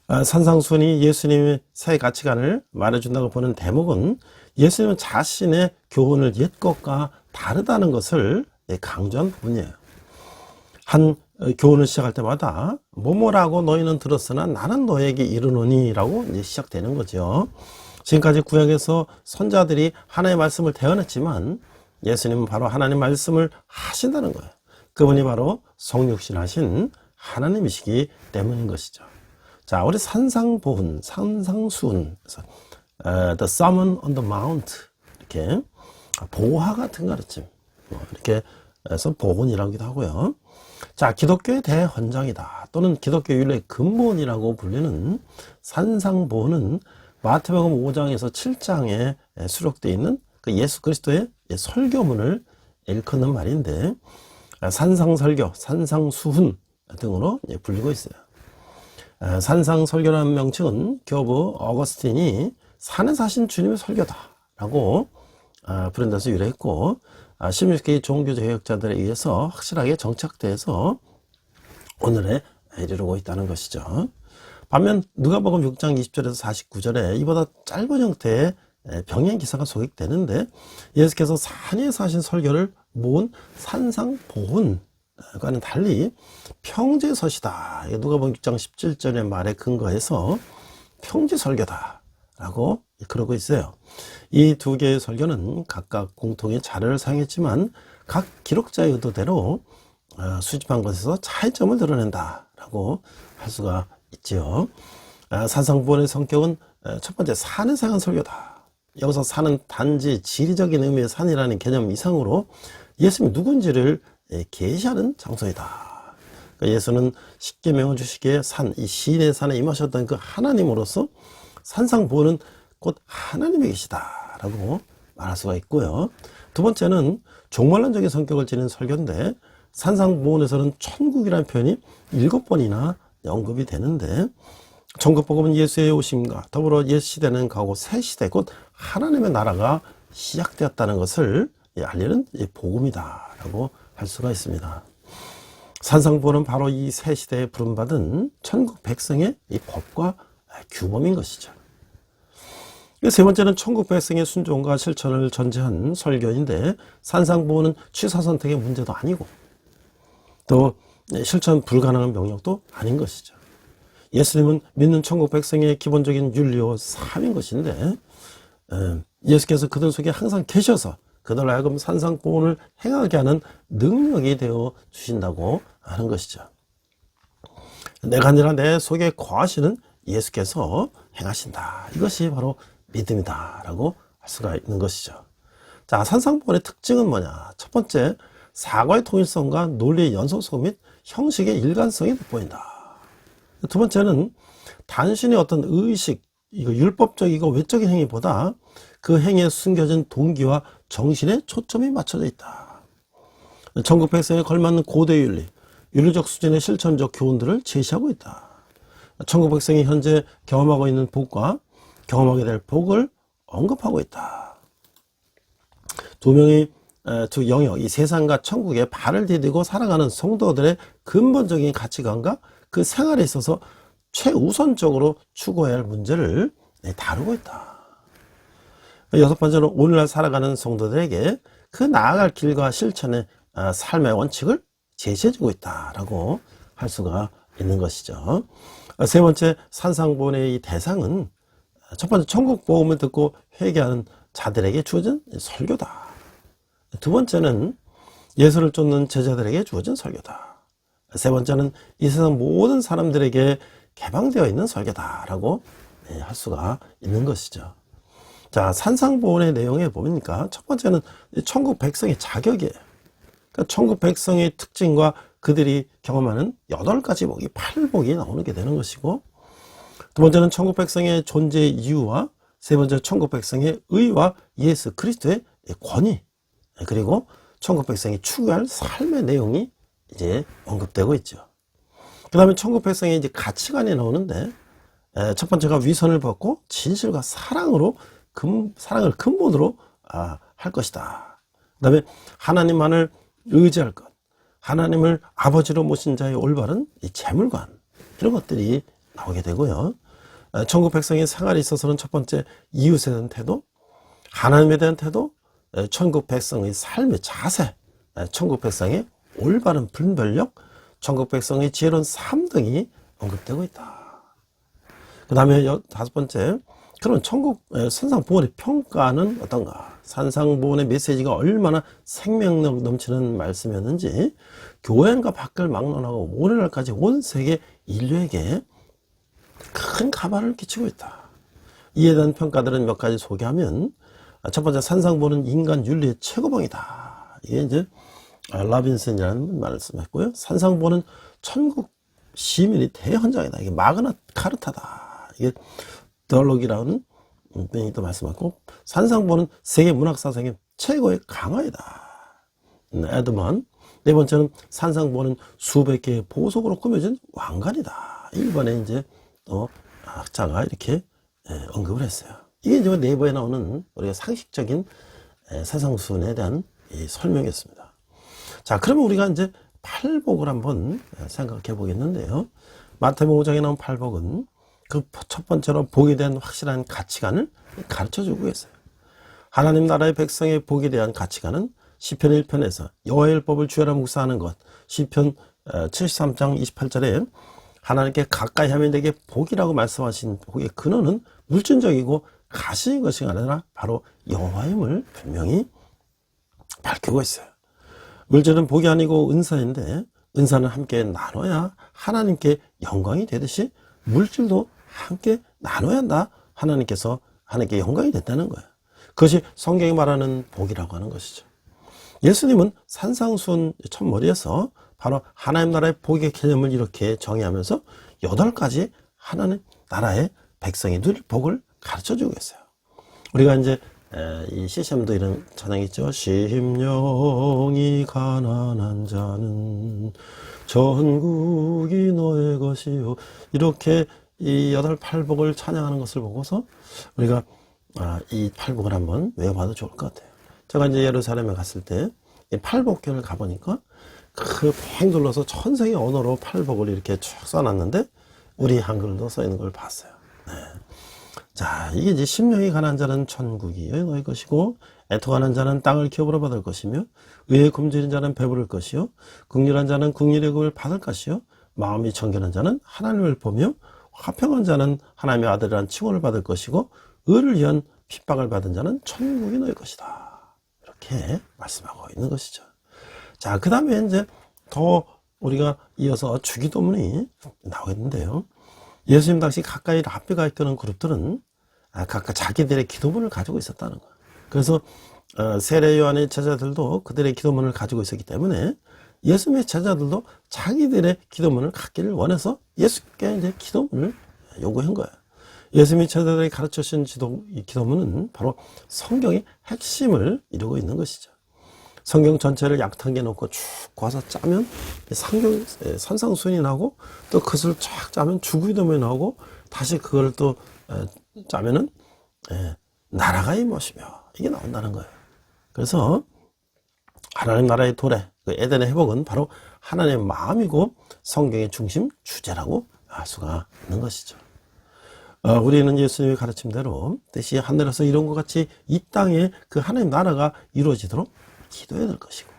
산상순이 예수님의 새 가치관을 말해준다고 보는 대목은 예수님은 자신의 교훈을 옛 것과 다르다는 것을 강조한 부분이에요. 한 교훈을 시작할 때마다 뭐뭐라고 너희는 들었으나 나는 너에게 이르노니 라고 이제 시작되는 거죠. 지금까지 구약에서 선자들이 하나님의 말씀을 대언했지만 예수님은 바로 하나님의 말씀을 하신다는 거예요. 그분이 바로 성육신 하신 하나님이시기 때문인 것이죠. 자, 우리 산상보훈, 산상순, The Sermon on the Mount, 이렇게 보화 같은 가르침, 이렇게 해서 보훈이라고도 하고요. 자, 기독교의 대헌장이다 또는 기독교 윤리의 근본이라고 불리는 산상보훈은 마태복음 5장에서 7장에 수록되어 있는 그 예수 그리스도의 설교문을 일컫는 말인데, 산상설교, 산상수훈 등으로 불리고 있어요. 산상설교라는 명칭은 교부 어거스틴이 산에 사신 주님의 설교다라고 부른 데서 유래했고, 16세기 종교개혁자들에 의해서 확실하게 정착돼서 오늘에 이르고 있다는 것이죠. 반면 누가복음 6장 20절에서 49절에 이보다 짧은 형태의 병행 기사가 소개되는데, 예수께서 산 위에 사신 설교를 모은 산상보훈과는 달리 평제서시다. 누가복음 6장 17절의 말에 근거해서 평제설교다라고 그러고 있어요. 이 두 개의 설교는 각각 공통의 자료를 사용했지만 각 기록자의 의도대로 수집한 것에서 차이점을 드러낸다라고 할 수가 있지요. 산상보훈의 성격은 첫 번째, 산에 사용한 설교다. 여기서 산은 단지 지리적인 의미의 산이라는 개념 이상으로 예수님이 누군지를 계시하는 장소이다. 그러니까 예수는 십계명을 주시기에 이 시내산에 임하셨던 그 하나님으로서 산상보훈은 곧 하나님이 계시다라고 말할 수가 있고요. 두 번째는 종말론적인 성격을 지닌 설교인데 산상보훈에서는 천국이라는 표현이 7번이나 언급이 되는데 천국복음은 예수의 오심과 더불어 옛 시대는 가고 새 시대 곧 하나님의 나라가 시작되었다는 것을 알리는 복음이다라고 할 수가 있습니다. 산상보훈은 바로 이 새 시대에 부름받은 천국 백성의 이 법과 규범인 것이죠. 세 번째는 천국 백성의 순종과 실천을 전제한 설교인데 산상보훈은 취사 선택의 문제도 아니고 또 실천 불가능한 명령도 아닌 것이죠. 예수님은 믿는 천국 백성의 기본적인 윤리와 삶인 것인데 예수께서 그들 속에 항상 계셔서 그들 하여금 산상보훈을 행하게 하는 능력이 되어 주신다고 하는 것이죠. 내가 아니라 내 속에 거하시는 예수께서 행하신다. 이것이 바로 믿음이다 라고 할 수가 있는 것이죠. 자, 산상보훈의 특징은 뭐냐? 첫 번째, 사과의 통일성과 논리의 연속성 및 형식의 일관성이 돋보인다. 두 번째는 단순히 어떤 의식, 이거 율법적이고 외적인 행위보다 그 행위에 숨겨진 동기와 정신에 초점이 맞춰져 있다. 천국 백성에 걸맞는 고대 윤리, 윤리적 수준의 실천적 교훈들을 제시하고 있다. 천국 백성이 현재 경험하고 있는 복과 경험하게 될 복을 언급하고 있다. 두 영역, 이 세상과 천국에 발을 디디고 살아가는 성도들의 근본적인 가치관과 그 생활에 있어서 최우선적으로 추구해야 할 문제를 다루고 있다. 여섯 번째는 오늘날 살아가는 성도들에게 그 나아갈 길과 실천의 삶의 원칙을 제시해주고 있다라고 할 수가 있는 것이죠. 세 번째, 산상보훈의 이 대상은 첫 번째, 천국 복음을 듣고 회개하는 자들에게 주어진 설교다. 두 번째는 예수를 쫓는 제자들에게 주어진 설교다. 세 번째는 이 세상 모든 사람들에게 개방되어 있는 설교다라고 할 수가 있는 것이죠. 자, 산상보훈의 내용에 보니까 첫 번째는 천국 백성의 자격이에요. 그러니까 천국 백성의 특징과 그들이 경험하는 8가지 복이 8복이 나오게 되는 것이고, 두 번째는 천국 백성의 존재의 이유와 세 번째 천국 백성의 의와 예수 그리스도의 권위, 그리고 천국 백성이 추구할 삶의 내용이 이제 언급되고 있죠. 그 다음에 천국 백성의 이제 가치관이 나오는데, 첫 번째가 위선을 벗고 진실과 사랑으로 사랑을 근본으로 할 것이다. 그 다음에 하나님만을 의지할 것, 하나님을 아버지로 모신 자의 올바른 이 재물관, 이런 것들이 나오게 되고요. 천국 백성의 생활에 있어서는 첫 번째 이웃에 대한 태도, 하나님에 대한 태도, 천국 백성의 삶의 자세, 천국 백성의 올바른 분별력, 천국 백성의 지혜로운 삶 등이 언급되고 있다. 그 다음에 다섯 번째, 그럼 천국 산상보훈의 평가는 어떤가? 산상보훈의 메시지가 얼마나 생명력 넘치는 말씀이었는지 교회 안과 밖을 막론하고 오늘날까지 온 세계 인류에게 큰 가발을 끼치고 있다. 이에 대한 평가들은 몇 가지 소개하면, 첫 번째, 산상보훈은 인간 윤리의 최고봉이다. 이게 이제 라빈슨이라는 말씀했고요. 산상보훈은 천국 시민의 대헌장이다. 이게 마그나 카르타다. 이게 더럭이라는 분이 또 말씀하고, 산상보훈은 세계 문학사상의 최고의 강화이다. 에드먼. 네 번째는 산상보훈은 수백 개의 보석으로 꾸며진 왕관이다. 일본에 이제 또 학자가 이렇게 언급을 했어요. 이게 이제 네이버에 나오는 우리가 상식적인 산상수훈에 대한 이 설명이었습니다. 자, 그러면 우리가 이제 팔복을 한번 생각해 보겠는데요. 마태복음 5장에 나온 팔복은 그 첫 번째로 복에 대한 확실한 가치관을 가르쳐 주고 있어요. 하나님 나라의 백성의 복에 대한 가치관은 시편 1편에서 여호와의 율법을 주야로 묵상하는 것, 시편 73장 28절에 하나님께 가까이 하면 내게 복이라고 말씀하신 복의 근원은 물질적이고 가시인 것이 아니라 바로 여호와임을 분명히 밝히고 있어요. 물질은 복이 아니고 은사인데, 은사는 함께 나눠야 하나님께 영광이 되듯이 물질도 함께 나눠야 한다. 하나님께 영광이 된다는 거예요. 그것이 성경이 말하는 복이라고 하는 것이죠. 예수님은 산상수훈 첫머리에서 바로 하나님 나라의 복의 개념을 이렇게 정의하면서 8가지 하나님 나라의 백성이 누릴 복을 가르쳐 주고 있어요. 우리가 이제 이 CCM도 이런 찬양이 있죠. 심령이 가난한 자는 전국이 너의 것이요. 이렇게 이 여덟 팔복을 찬양하는 것을 보고서 우리가 이 팔복을 한번 외워봐도 좋을 것 같아요. 제가 이제 예루살렘에 갔을 때 이 팔복교를 가보니까 팽 둘러서 천세의 언어로 팔복을 이렇게 쭉 써놨는데 우리 한글도 써있는 걸 봤어요. 네. 자, 이게 이제 심령이 가난한 자는 천국이 너희 것이고 애통하는 자는 땅을 기업으로 받을 것이며 의에 굶주린 자는 배부를 것이요 긍휼한 자는 긍휼의 금을 받을 것이요 마음이 정결한 자는 하나님을 보며 화평한 자는 하나님의 아들이라는 칭호를 받을 것이고 의를 위한 핍박을 받은 자는 천국이 너희 것이다. 이렇게 말씀하고 있는 것이죠. 자, 그 다음에 이제 더 우리가 이어서 주기도문이 나오겠는데요. 예수님 당시 가까이 랍비가 있던 그룹들은 각각 자기들의 기도문을 가지고 있었다는 거예요. 그래서 세례 요한의 제자들도 그들의 기도문을 가지고 있었기 때문에 예수님의 제자들도 자기들의 기도문을 갖기를 원해서 예수께 이제 기도문을 요구한 거예요. 예수님이 제자들에게 가르쳐 주신 기도문은 바로 성경의 핵심을 이루고 있는 것이죠. 성경 전체를 약탕에 놓고 쭉 과서 짜면 산상수훈이 나오고 또 그것을 쫙 짜면 주기도문이 나오고 다시 그걸 또 짜면은 나라가 임하시며 이게 나온다는 거예요. 그래서 하나님 나라의 도래, 그 에덴의 회복은 바로 하나님의 마음이고 성경의 중심 주제라고 알 수가 있는 것이죠. 우리는 예수님의 가르침대로 뜻이 하늘에서 이룬 것 같이 이 땅에 그 하나님 나라가 이루어지도록 기도해야 될 것이고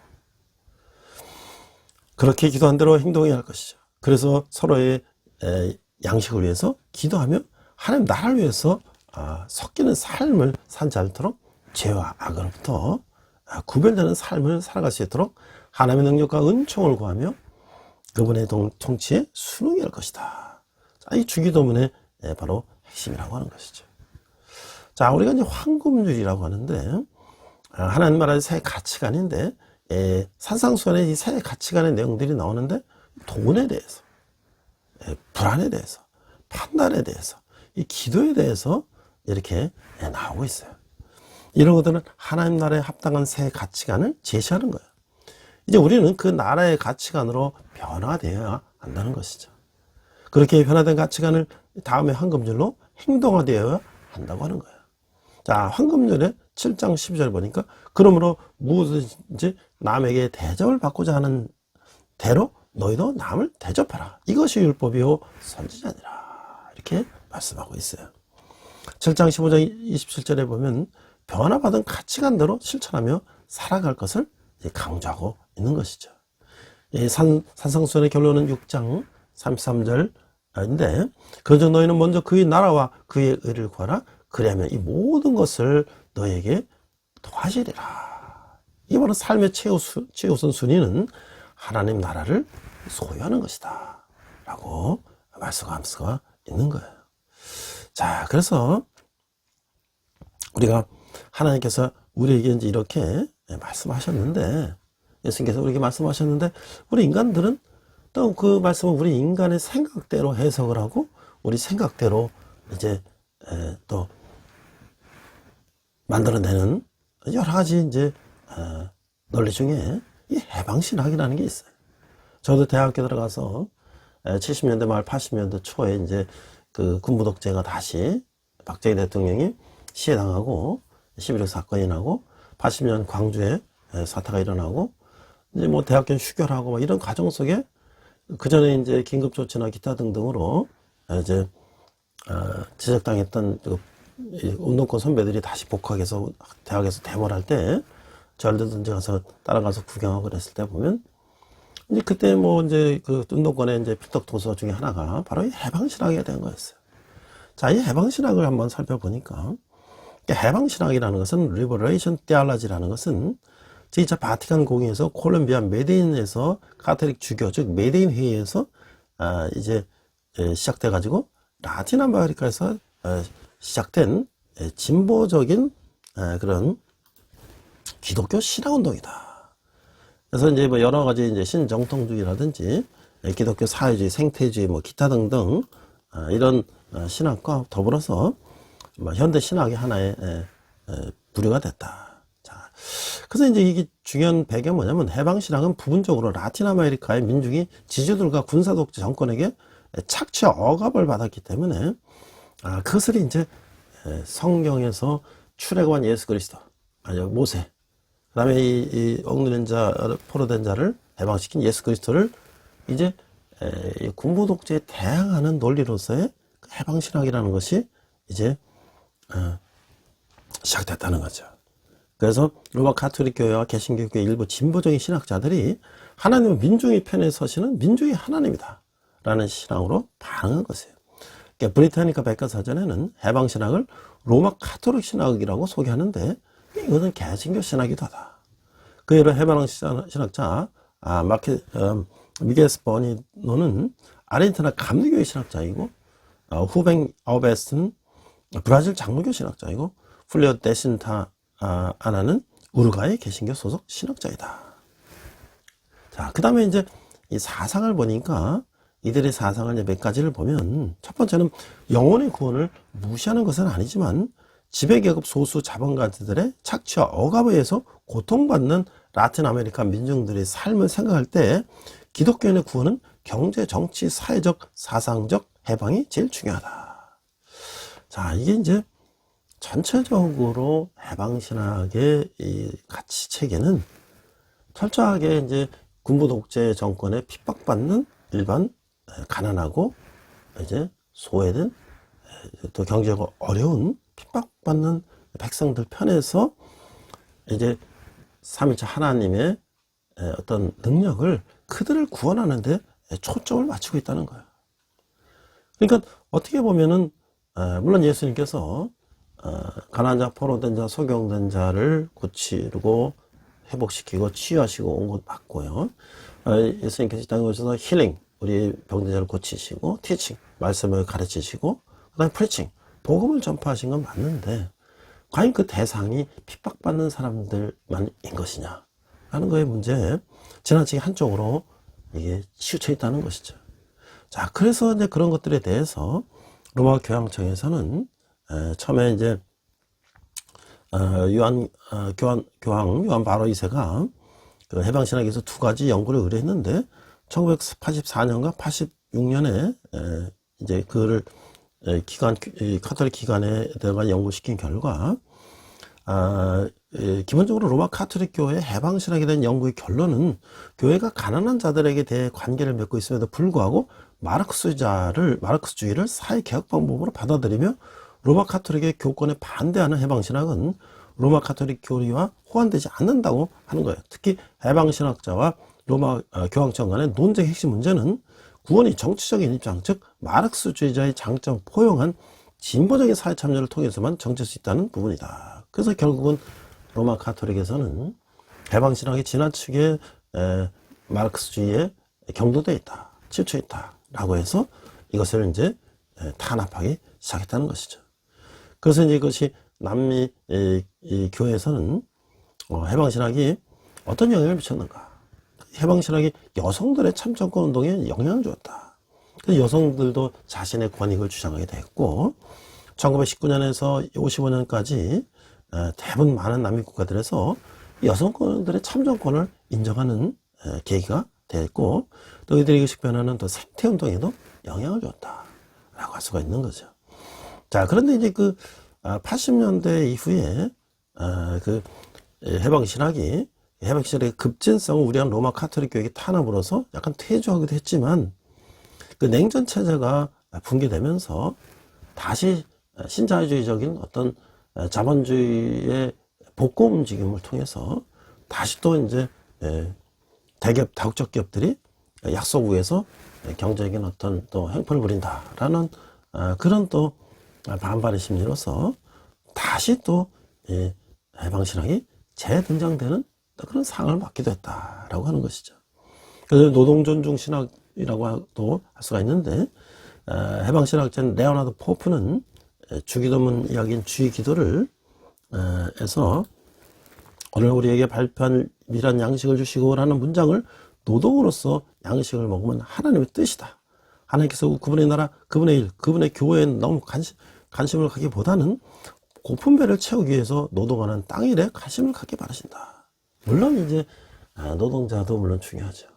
그렇게 기도한 대로 행동해야 할 것이죠. 그래서 서로의 양식을 위해서 기도하며 하나님 나라를 위해서 섞이는 삶을 산지 않도록 죄와 악으로부터 구별되는 삶을 살아갈 수 있도록 하나님의 능력과 은총을 구하며 그분의 통치에 순응해야 할 것이다. 자, 이 주기도문의 바로 핵심이라고 하는 것이죠. 자, 우리가 이제 황금률이라고 하는데 하나님 나라의 새 가치관인데 산상수훈에 이 새 가치관의 내용들이 나오는데 돈에 대해서, 불안에 대해서, 판단에 대해서, 이 기도에 대해서 이렇게 나오고 있어요. 이런 것들은 하나님 나라에 합당한 새 가치관을 제시하는 거예요. 이제 우리는 그 나라의 가치관으로 변화되어야 한다는 것이죠. 그렇게 변화된 가치관을 다음에 황금률로 행동화되어야 한다고 하는 거예요. 자, 황금률의 7장 12절 보니까 그러므로 무엇인지 남에게 대접을 받고자 하는 대로 너희도 남을 대접하라. 이것이 율법이요 선지자니라. 이렇게 말씀하고 있어요. 7장 15장 27절에 보면 변화받은 가치관대로 실천하며 살아갈 것을 강조하고 있는 것이죠. 산상수훈의 결론은 6장 33절인데 그저 너희는 먼저 그의 나라와 그의 의를 구하라. 그리하면 이 모든 것을 너에게 더하시리라. 이게 바로 삶의 최우선 순위는 하나님 나라를 소유하는 것이다 라고 말씀할 수가 있는 거예요. 자, 그래서 우리가 하나님께서 우리에게 이제 이렇게 말씀하셨는데, 예수님께서 우리에게 말씀하셨는데, 우리 인간들은 또 그 말씀을 우리 인간의 생각대로 해석을 하고, 우리 생각대로 이제 또 만들어내는 여러 가지 이제 논리 중에 이 해방신학이라는 게 있어요. 저도 대학교 들어가서 70년대 말 80년대 초에 이제 그 군부 독재가 다시 박정희 대통령이 시해당하고 11.6 사건이 나고 80년 광주에 사태가 일어나고 이제 뭐 대학교 휴교하고 뭐 이런 과정 속에 그 전에 이제 긴급조치나 기타 등등으로 이제 지적당했던 그 운동권 선배들이 다시 복학해서 대학에서 데모를 할 때 저희들도 이제 가서 따라가서 구경하고 그랬을 때 보면 이제 그때 뭐 이제 그 운동권의 이제 피떡 도서 중에 하나가 바로 이 해방신학에 대한 거였어요. 자, 이 해방신학을 한번 살펴보니까 해방신학이라는 것은 리버레이션 테올로지라는 것은 제2차 바티칸 공의에서 콜롬비아 메데인에서 가톨릭 주교 즉 메데인 회의에서 이제 시작돼 가지고 라틴 아메리카에서 시작된 진보적인 그런 기독교 신학운동이다. 그래서 이제 뭐 여러 가지 이제 신정통주의라든지 기독교 사회주의, 생태주의, 뭐 기타 등등 이런 신학과 더불어서 현대 신학의 하나의 부류가 됐다. 자, 그래서 이제 이게 중요한 배경은 뭐냐면 해방신학은 부분적으로 라틴 아메리카의 민중이 지주들과 군사독재 정권에게 착취 억압을 받았기 때문에 그것을 이제 성경에서 출애굽한 예수 그리스도, 아니 모세, 그 다음에 이 억누른 자, 포로된 자를 해방시킨 예수 그리스도를 이제 군부 독재에 대항하는 논리로서의 해방신학이라는 것이 이제 시작됐다는 거죠. 그래서 로마 가톨릭 교회와 개신교 교회 일부 진보적인 신학자들이 하나님은 민중의 편에 서시는 민중이 하나님이다 라는 신앙으로 반응한 것이에요. 그러니까 브리타니카 백과사전에는 해방신학을 로마 가톨릭 신학이라고 소개하는데 이거는 개신교 신학이도 하다. 그 예로 해방신학자 미겔 스포니노는 아르헨티나 감리교회 신학자이고 후벤 아우베스는 브라질 장로교 신학자이고 플레오 데신타 아나는 우루과이 개신교 소속 신학자이다. 자, 그 다음에 이제 이 사상을 보니까 이들의 사상을 이제 몇 가지를 보면 첫 번째는 영혼의 구원을 무시하는 것은 아니지만 지배계급 소수 자본가들의 착취와 억압에 의해서 고통받는 라틴 아메리카 민중들의 삶을 생각할 때 기독교인의 구원은 경제, 정치, 사회적, 사상적 해방이 제일 중요하다. 자, 이게 이제 전체적으로 해방신학의 이 가치 체계는 철저하게 이제 군부 독재 정권에 핍박받는 일반 가난하고 이제 소외된 또 경제가 어려운 핍박받는 백성들 편에서 이제 삼위일체 하나님의 어떤 능력을 그들을 구원하는데 초점을 맞추고 있다는 거예요. 그러니까 어떻게 보면은 물론 예수님께서 가난한 자, 포로된 자, 소경된 자를 고치고 회복시키고 치유하시고 온 것 맞고요. 예수님께서 이 땅에 오셔서 힐링, 우리 병든 자를 고치시고 티칭, 말씀을 가르치시고 그 다음에 프리칭, 복음을 전파하신 건 맞는데 과연 그 대상이 핍박받는 사람들만인 것이냐 하는 거의 문제에 지나치게 한쪽으로 이게 치우쳐 있다는 것이죠. 자, 그래서 이제 그런 것들에 대해서 로마 교황청에서는 처음에 이제 교황 바로 2세가 그 해방신학에서 두 가지 연구를 의뢰했는데 1984년과 86년에 이제 그를 카톨릭 기관에 들어가 연구시킨 결과 기본적으로 로마 카톨릭 교회의 해방신학에 대한 연구의 결론은 교회가 가난한 자들에게 대해 관계를 맺고 있음에도 불구하고 마르크스주의를 사회개혁 방법으로 받아들이며 로마 카톨릭의 교권에 반대하는 해방신학은 로마 카톨릭 교리와 호환되지 않는다고 하는 거예요. 특히 해방신학자와 로마 교황청 간의 논쟁의 핵심 문제는 구원이 정치적인 입장, 즉 마르크스주의자의 장점 포용한 진보적인 사회 참여를 통해서만 정치할 수 있다는 부분이다. 그래서 결국은 로마 카톨릭에서는 해방신학이 지나치게 마르크스주의에 경도되어 있다, 치우쳐 있다 라고 해서 이것을 이제 탄압하기 시작했다는 것이죠. 그래서 이제 이것이 남미 이 교회에서는 해방신학이 어떤 영향을 미쳤는가? 해방신학이 여성들의 참정권 운동에 영향을 주었다. 그래서 여성들도 자신의 권익을 주장하게 됐고 1919년에서 55년까지 대부분 많은 남미 국가들에서 여성들의 참정권을 인정하는 계기가 됐고 또 이들의 의식 변화는 또 생태운동에도 영향을 주었다라고 할 수가 있는 거죠. 자, 그런데 이제 그 80년대 이후에 그 해방신학의 급진성을 우려한 로마 카톨릭 교육이 탄압으로서 약간 퇴조하기도 했지만 그 냉전 체제가 붕괴되면서 다시 신자유주의적인 어떤 자본주의의 복고 움직임을 통해서 다시 또 이제 대기업, 다국적 기업들이 약속 위에서 경제적인 어떤 또 행포를 부린다라는 그런 또 반발의 심리로서 다시 또 해방신학이 재등장되는 그런 상황을 맞기도 했다라고 하는 것이죠. 그래서 노동존중 신학이라고도 할 수가 있는데 해방신학자인 레오나르도 포프는 주기도문 이야기인 주의 기도를 에서 오늘 우리에게 발표한 미란 양식을 주시고 라는 문장을 노동으로서 양식을 먹으면 하나님의 뜻이다. 하나님께서 그분의 나라, 그분의 일, 그분의 교회에 너무 관심을 가기보다는 고픈 배를 채우기 위해서 노동하는 땅 일에 관심을 갖게 바라신다. 물론 이제 노동자도 물론 중요하죠.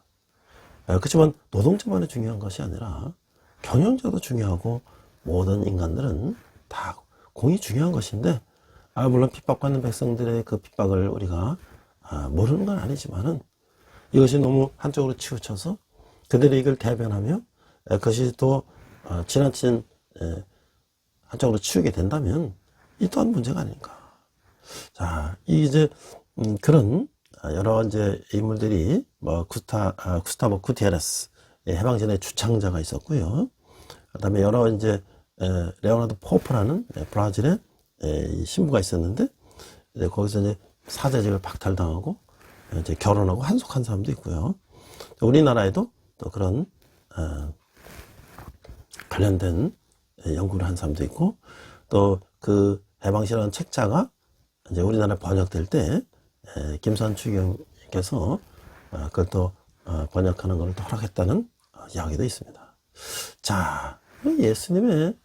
그렇지만 노동자만이 중요한 것이 아니라 경영자도 중요하고 모든 인간들은 다 공이 중요한 것인데, 물론 핍박받는 백성들의 그 핍박을 우리가 모르는 건 아니지만은 이것이 너무 한쪽으로 치우쳐서 그들이 이걸 대변하며 그것이 또 지나친 한쪽으로 치우게 된다면 이 또한 문제가 아닌가. 자, 이제 그런 여러 이제 인물들이 뭐 구스타보 구티에레스 해방전의 주창자가 있었고요. 그다음에 여러 이제 레오나르도 포프라는 브라질의 신부가 있었는데, 거기서 이제 사제직을 박탈당하고 이제 결혼하고 한속한 사람도 있고요. 우리나라에도 또 그런 관련된 연구를 한 사람도 있고, 또 그 해방시라는 책자가 이제 우리나라에 번역될 때 김선추경께서 그걸 또 번역하는 걸 또 허락했다는 이야기도 있습니다. 자, 예수님의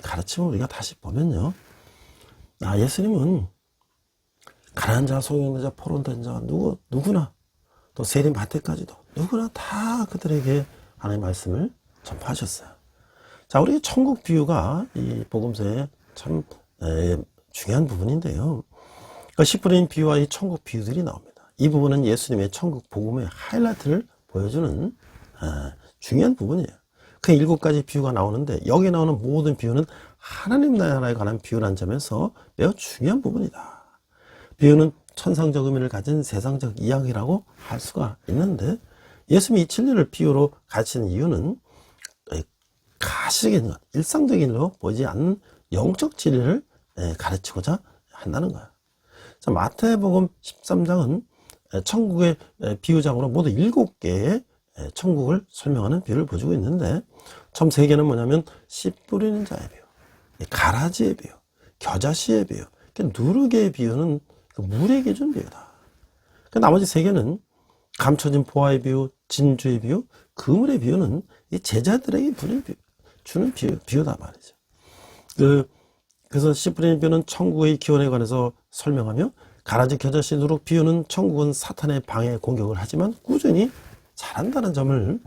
가르침을 우리가 다시 보면요, 예수님은 가난한 자, 소유한 자, 포로된 자 누구나, 또 세린 밭에까지도 누구나 다 그들에게 하나님의 말씀을 전파하셨어요. 자, 우리 천국 비유가 이 복음서에 참 중요한 부분인데요. 그 10분의 비유와 이 천국 비유들이 나옵니다. 이 부분은 예수님의 천국 복음의 하이라이트를 보여주는 중요한 부분이에요. 그 7가지 비유가 나오는데, 여기 나오는 모든 비유는 하나님 나라에 관한 비유라는 점에서 매우 중요한 부분이다. 비유는 천상적 의미를 가진 세상적 이야기라고 할 수가 있는데, 예수님이 이 진리를 비유로 가르치는 이유는 가시적인 것, 일상적인 일로 보이지 않는 영적 진리를 가르치고자 한다는 거야. 자, 마태복음 13장은 천국의 비유장으로 모두 7개의 천국을 설명하는 비유를 보여주고 있는데, 처음 3개는 뭐냐면 씨 뿌리는 자의 비유, 가라지의 비유, 겨자씨의 비유, 누르개의 비유는 그 물에게 준 비유다. 나머지 3개는 감춰진 보화의 비유, 진주의 비유, 그물의 비유는 이 제자들에게 주는 비유다 말이죠. 그래서 씨 뿌리는 비유는 천국의 기원에 관해서 설명하며, 가라지, 겨자씨, 누룩 비유는 천국은 사탄의 방해 공격을 하지만 꾸준히 잘한다는 점을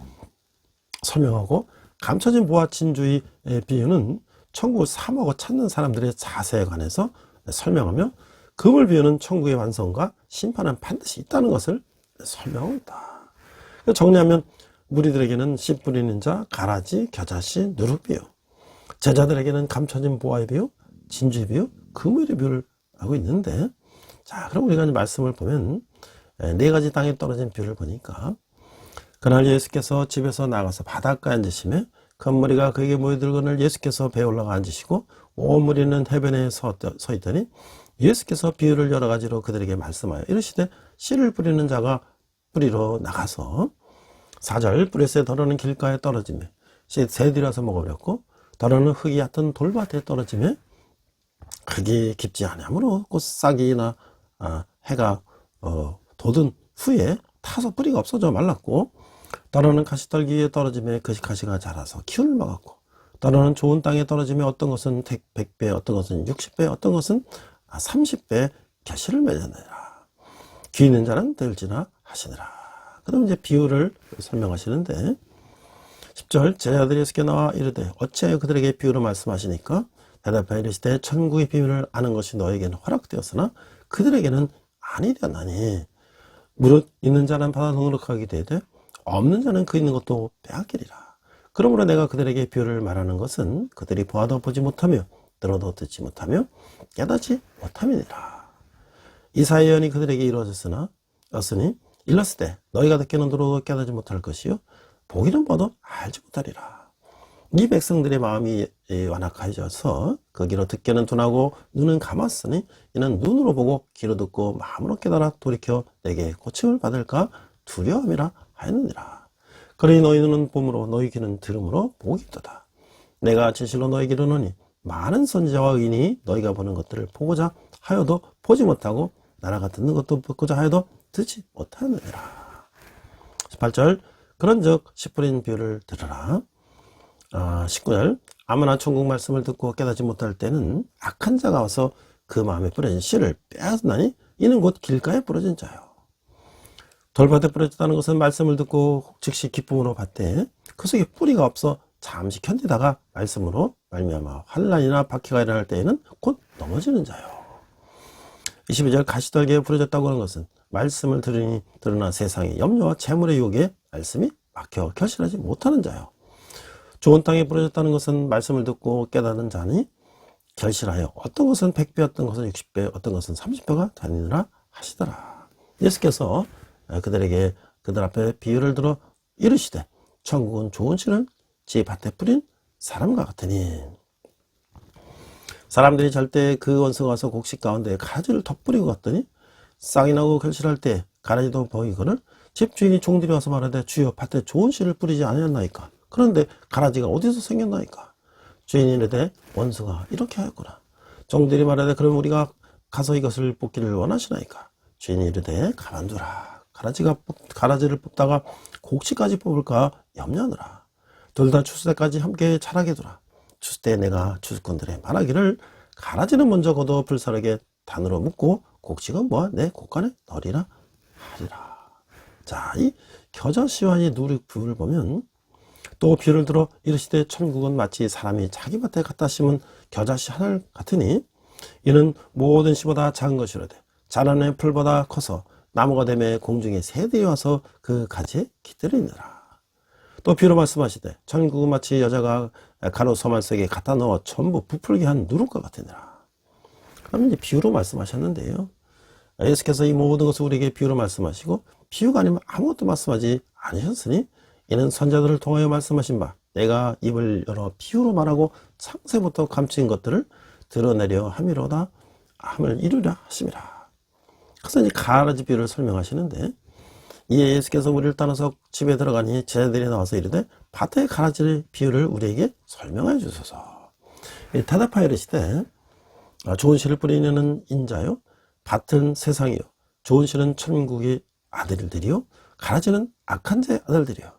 설명하고, 감춰진 보화, 진주의 비유는 천국을 사모하고 찾는 사람들의 자세에 관해서 설명하며, 그물 비유는 천국의 완성과 심판은 반드시 있다는 것을 설명하고 있다. 정리하면 무리들에게는 씨 뿌리는 자, 가라지, 겨자씨, 누룩 비유, 제자들에게는 감춰진 보화의 비유, 진주의 비유, 그물의 비유를 하고 있는데, 자, 그럼 우리가 이제 말씀을 보면 4가지 땅에 떨어진 비유를 보니까, 그날 예수께서 집에서 나가서 바닷가에 앉으시며 큰 무리가 그에게 모여들거늘 예수께서 배에 올라가 앉으시고 온 무리는 해변에 서 있더니, 예수께서 비유를 여러 가지로 그들에게 말씀하여 이르시되, 씨를 뿌리는 자가 뿌리로 나가서 4절 뿌리새 더러는 길가에 떨어지며 씨 새들어서 먹어버렸고, 더러는 흙이 얕은 돌밭에 떨어지며 흙이 깊지 아니하므로 꽃싹이나 해가 돋은 후에 타서 뿌리가 없어져 말랐고, 더러는 가시떨기 위에 떨어지며 그 가시가 자라서 기운을 막았고, 더러는 좋은 땅에 떨어지며 어떤 것은 100배, 어떤 것은 60배, 어떤 것은 30배 결실을 맺어내라. 귀 있는 자는 들지나 하시니라. 그럼 이제 비유를 설명하시는데, 10절 제자들이 예수께 나와 이르되 어찌하여 그들에게 비유로 말씀하시니까, 대답하여 이르시되 천국의 비밀을 아는 것이 너에게는 허락되었으나 그들에게는 아니 되었나니, 무릇 있는 자는 받아 넉넉하게 되되 없는 자는 그 있는 것도 빼앗기리라. 그러므로 내가 그들에게 비유를 말하는 것은 그들이 보아도 보지 못하며 들어도 듣지 못하며 깨닫지 못함이니라. 이사야 예언이 그들에게 이루어졌으니 일렀을 때 너희가 듣기는 들어도 깨닫지 못할 것이요 보기는 봐도 알지 못하리라. 이 백성들의 마음이 완악해져서 그 귀로 듣기는 둔하고 눈은 감았으니 이는 눈으로 보고 귀로 듣고 마음으로 깨달아 돌이켜 내게 고침을 받을까 두려움이라 하였느니라. 그러니 너희 눈은 봄으로 너희 귀는 들음으로 복이 있도다. 내가 진실로 너희에게 이르노니 많은 선지자와 의인이 너희가 보는 것들을 보고자 하여도 보지 못하고 나라가 듣는 것도 듣고자 하여도 듣지 못하느니라. 18절 그런즉 씨 뿌린 비유를 들으라. 19절 아무나 천국 말씀을 듣고 깨닫지 못할 때는 악한 자가 와서 그 마음에 뿌려진 씨를 빼앗나니 이는 곧 길가에 부러진 자요. 돌밭에 부러졌다는 것은 말씀을 듣고 즉시 기쁨으로 받되 그 속에 뿌리가 없어 잠시 견디다가 말씀으로 말미암아 환난이나 박해가 일어날 때에는 곧 넘어지는 자요. 22절 가시떨기에 부러졌다고 하는 것은 말씀을 들으니 드러나 세상의 염려와 재물의 유혹에 말씀이 막혀 결실하지 못하는 자요. 좋은 땅에 부러졌다는 것은 말씀을 듣고 깨닫는 자니 결실하여 어떤 것은 100배, 어떤 것은 60배, 어떤 것은 30배가 다니느라 하시더라. 예수께서 그들 앞에 비유를 들어 이르시되 천국은 좋은 씨를 지 밭에 뿌린 사람과 같으니 사람들이 절대 그 원수가 와서 곡식 가운데 가지를 덧뿌리고 갔더니 싹이 나고 결실할 때 가라지도 보이거늘 집주인이 종들이 와서 말하되 주여 밭에 좋은 씨를 뿌리지 아니었나이까. 그런데 가라지가 어디서 생겼나이까. 주인이 이르되 원수가 이렇게 하였구나. 종들이 말하되 그럼 우리가 가서 이것을 뽑기를 원하시나이까. 주인이 이르되 가만두라. 가라지를 뽑다가 곡식까지 뽑을까 염려하느라. 둘 다 추수 때까지 함께 자라게 두라. 추수 때 내가 추수꾼들의 말하기를 가라지는 먼저 걷어 불사르게 단으로 묶고 곡식은 모아 내 곡간에 넣으리라 하리라. 자, 이 겨자씨와 이 누룩부를 보면 또 비유를 들어 이르시되 천국은 마치 사람이 자기 밭에 갖다 심은 겨자씨 하늘 같으니 이는 모든 씨보다 작은 것이로되 자라는 풀보다 커서 나무가 되매 공중에 새들이 와서 그 가지에 깃들이니라. 또 비유로 말씀하시되 천국은 마치 여자가 가루 소말 속에 갖다 넣어 전부 부풀게 한 누룩과 같으니라. 그럼 이제 비유로 말씀하셨는데요. 예수께서 이 모든 것을 우리에게 비유로 말씀하시고 비유가 아니면 아무것도 말씀하지 않으셨으니 이는 선자들을 통하여 말씀하신 바 내가 입을 열어 비유로 말하고 창세부터 감추인 것들을 드러내려 함이로다 함을 이루려 하심이라. 그래서 이제 가라지 비유를 설명하시는데 이에 예수께서 우리를 따라서 집에 들어가니 제자들이 나와서 이르되 밭의 가라지의 비유를 우리에게 설명하여 주소서. 대답하여 이르시되 좋은 씨를 뿌리는 인자요 밭은 세상이요 좋은 씨는 천국의 아들들이요 가라지는 악한 자의 아들들이요.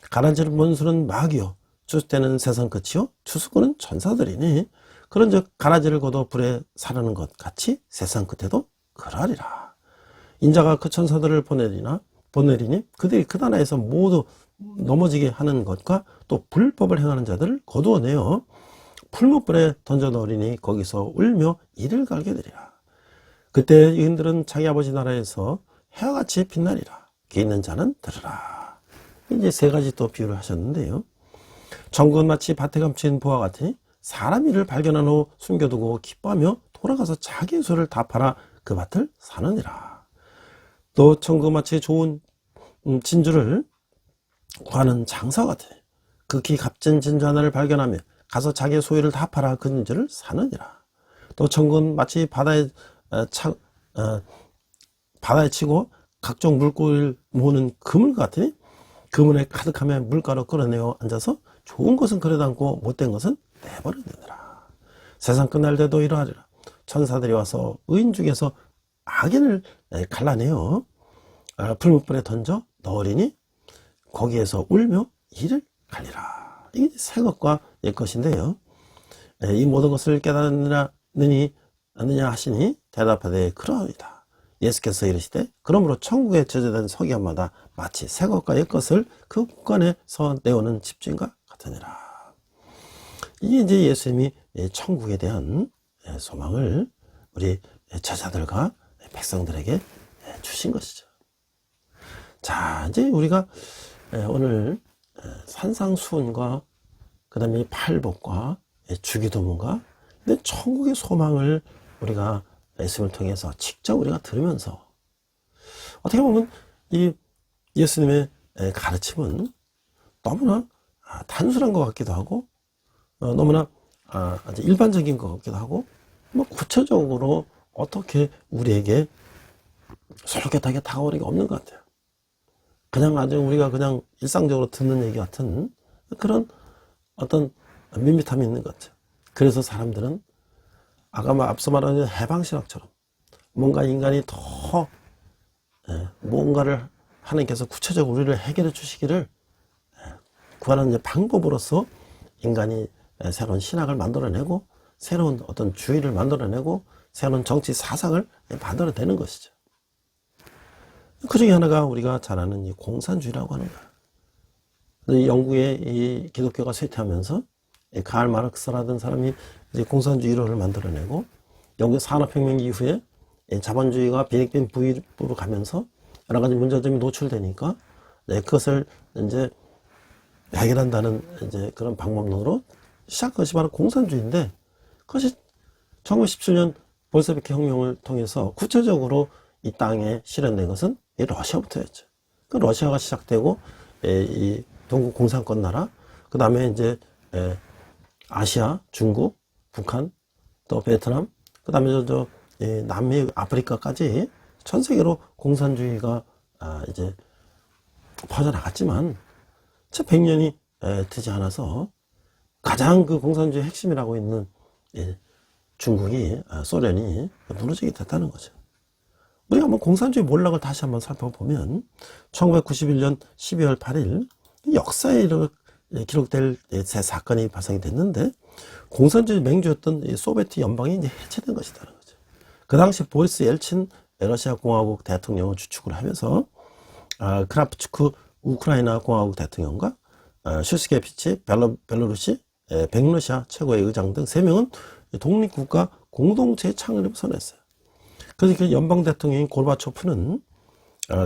가라지를 원수는 마귀요 추수 때는 세상 끝이요 추수꾼은 천사들이니 그런즉 가라지를 걷어 불에 사르는 것 같이 세상 끝에도 그러하리라. 인자가 그 천사들을 보내리니 그들이 그 나라에서 모두 넘어지게 하는 것과 또 불법을 행하는 자들을 거두어내어 풀무불에 던져 넣으리니 거기서 울며 이를 갈게 되리라. 그때 의인들은 자기 아버지 나라에서 해와 같이 빛나리라. 귀 있는 자는 들으라. 이제 세 가지 또 비유를 하셨는데요. 천국은 마치 밭에 감춘 보화 같으니 사람 이를 발견한 후 숨겨두고 기뻐하며 돌아가서 자기 소를 다 팔아 그 밭을 사느니라. 또 천국은 마치 좋은 진주를 구하는 장사 같으니 극히 값진 진주 하나를 발견하며 가서 자기의 소유를 다 팔아 그 진주를 사느니라. 또 천국은 마치 바다에 치고 각종 물고기를 모으는 그물 같으니 그물에 가득하며 물가로 끌어내어 앉아서 좋은 것은 그래도 않고 못된 것은 내버려두느라. 세상 끝날 때도 이러하리라. 천사들이 와서 의인 중에서 악인을 갈라내어 풀무불에 던져 넣으리니 거기에서 울며 이를 갈리라. 이게 새 것과 옛 것인데요. 이 모든 것을 깨닫느냐 하시니 대답하되 그러하리다. 예수께서 이르시되 그러므로 천국에 제재된 서기관마다 마치 새 것과 옛 것을 그 국간에서 내오는 집주인과 같으니라. 이게 이제 예수님이 천국에 대한 소망을 우리 제자들과 백성들에게 주신 것이죠. 자, 이제 우리가 오늘 산상수훈과 그 다음에 팔복과 주기도문과 천국의 소망을 우리가 예수님을 통해서 직접 우리가 들으면서 어떻게 보면 이 예수님의 가르침은 너무나 단순한 것 같기도 하고 너무나 아주 일반적인 것 같기도 하고 뭐 구체적으로 어떻게 우리에게 솔깃하게 다가오는 게 없는 것 같아요. 그냥 아주 우리가 그냥 일상적으로 듣는 얘기 같은 그런 어떤 밋밋함이 있는 것 같아요. 그래서 사람들은 아까 앞서 말한 해방신학처럼 뭔가 인간이 더 뭔가를 하나님께서 구체적으로 우리를 해결해 주시기를 구하는 방법으로서 인간이 새로운 신학을 만들어내고 새로운 어떤 주의를 만들어내고 새로운 정치 사상을 만들어내는 것이죠. 그 중에 하나가 우리가 잘 아는 이 공산주의라고 하는 거야. 이 영국에 이 기독교가 쇠퇴하면서 카를 마르크스라던 사람이 이제 공산주의를 만들어내고 영국 산업혁명 이후에 자본주의가 빈익빈 부익부로 가면서 여러 가지 문제점이 노출되니까 그것을 이제 해결한다는 이제 그런 방법론으로 시작한 것이 바로 공산주의인데, 그것이 1917년 볼세비키 혁명을 통해서 구체적으로 이 땅에 실현된 것은 이 러시아부터였죠. 그 러시아가 시작되고 이 동국 공산권 나라, 그 다음에 이제 아시아, 중국, 북한, 또 베트남, 그 다음에 남미, 아프리카까지 전 세계로 공산주의가 이제 퍼져나갔지만 100년이 되지 않아서 가장 그 공산주의 핵심이라고 있는 중국이, 소련이 무너지게 됐다는 거죠. 우리가 한번 공산주의 몰락을 다시 한번 살펴보면 1991년 12월 8일 역사에 기록될 새 사건이 발생이 됐는데, 공산주의 맹주였던 소비에트 연방이 이제 해체된 것이라는 거죠. 그 당시 보리스 엘친 러시아 공화국 대통령을 주축을 하면서 크라프츠크 우크라이나 공화국 대통령과 슈스케비치 벨로루시 백러시아 최고의 의장 등 3명은 독립국가 공동체 창립을 선언했어요. 그래서 그 연방 대통령인 고르바초프는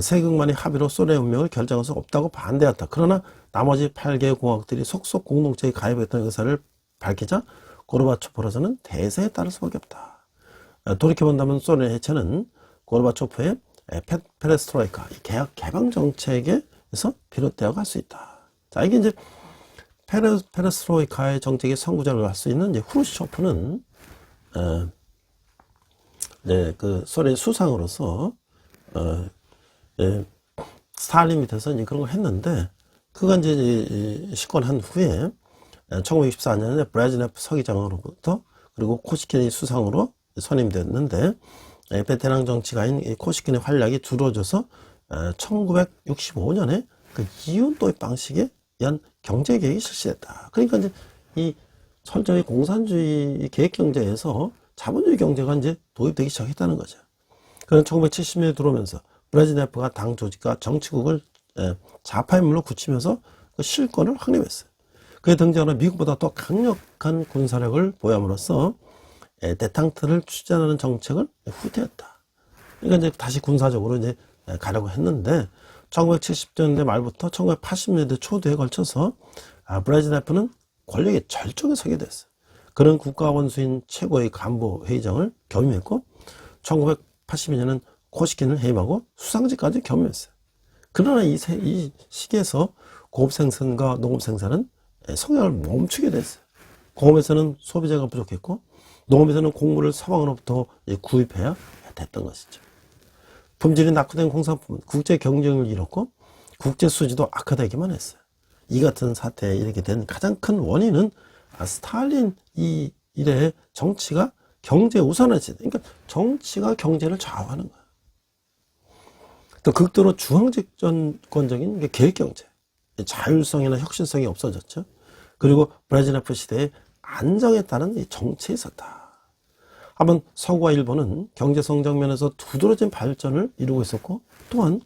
세극만의 합의로 소련 운명을 결정할 수 없다고 반대했다. 그러나 나머지 8개 공화국들이 속속 공동체에 가입했다는 의사를 밝히자 고르바초프로서는 대세에 따를 수밖에 없다. 돌이켜본다면 소련 해체는 고르바초프의 페레스트로이카, 개혁 개방 정책에서 비롯되어 갈 수 있다. 자, 이게 이제 페레스트로이카의 정책의 선구자를 할 수 있는 이제 후르시초프는 그 소련 수상으로서 스탈린 밑에서 이제 그런 걸 했는데, 그가 이제 집권한 후에 1964년에 브레즈네프 서기장으로부터 그리고 코시킨이 수상으로 선임됐는데, 베테랑 정치가인 코시킨의 활약이 두드러져서 1965년에 그 이윤도의 방식에 의한 경제 계획이 실시됐다. 그러니까 이제 이 철저히 공산주의 계획 경제에서 자본주의 경제가 이제 도입되기 시작했다는 거죠. 그는 1970년에 들어오면서 브레즈네프가 당 조직과 정치국을 좌파인물로 굳히면서 그 실권을 확립했어요. 그에 등장하는 미국보다 더 강력한 군사력을 보ям으로써 대탕트를 추진하는 정책을 후퇴했다. 그러니까 이제 다시 군사적으로 이제 가려고 했는데, 1970년대 말부터 1980년대 초대에 걸쳐서 브레즈네프는 권력의 절정에 서게 됐어요. 그는 국가 원수인 최고의 간부 회의장을 겸임했고, 1982년은 코시킨을 해임하고 수상직까지 겸임했어요. 그러나 이 시기에서 고급 생산과 농업 생산은 성장을 멈추게 됐어요. 공업에서는 소비자가 부족했고, 농업에서는 곡물을 서방으로부터 구입해야 됐던 것이죠. 품질이 낙후된 공산품은 국제 경쟁을 잃었고 국제 수지도 악화되기만 했어요. 이 같은 사태에 이르게 된 가장 큰 원인은 스탈린 이 이래 정치가 경제 우선화지, 그러니까 정치가 경제를 좌우하는 거야. 또 극도로 중앙집권적인 계획경제, 자율성이나 혁신성이 없어졌죠. 그리고 브레즈네프 시대에 안정에 따른 정치에 있었다. 한번 서구와 일본은 경제 성장 면에서 두드러진 발전을 이루고 있었고, 또한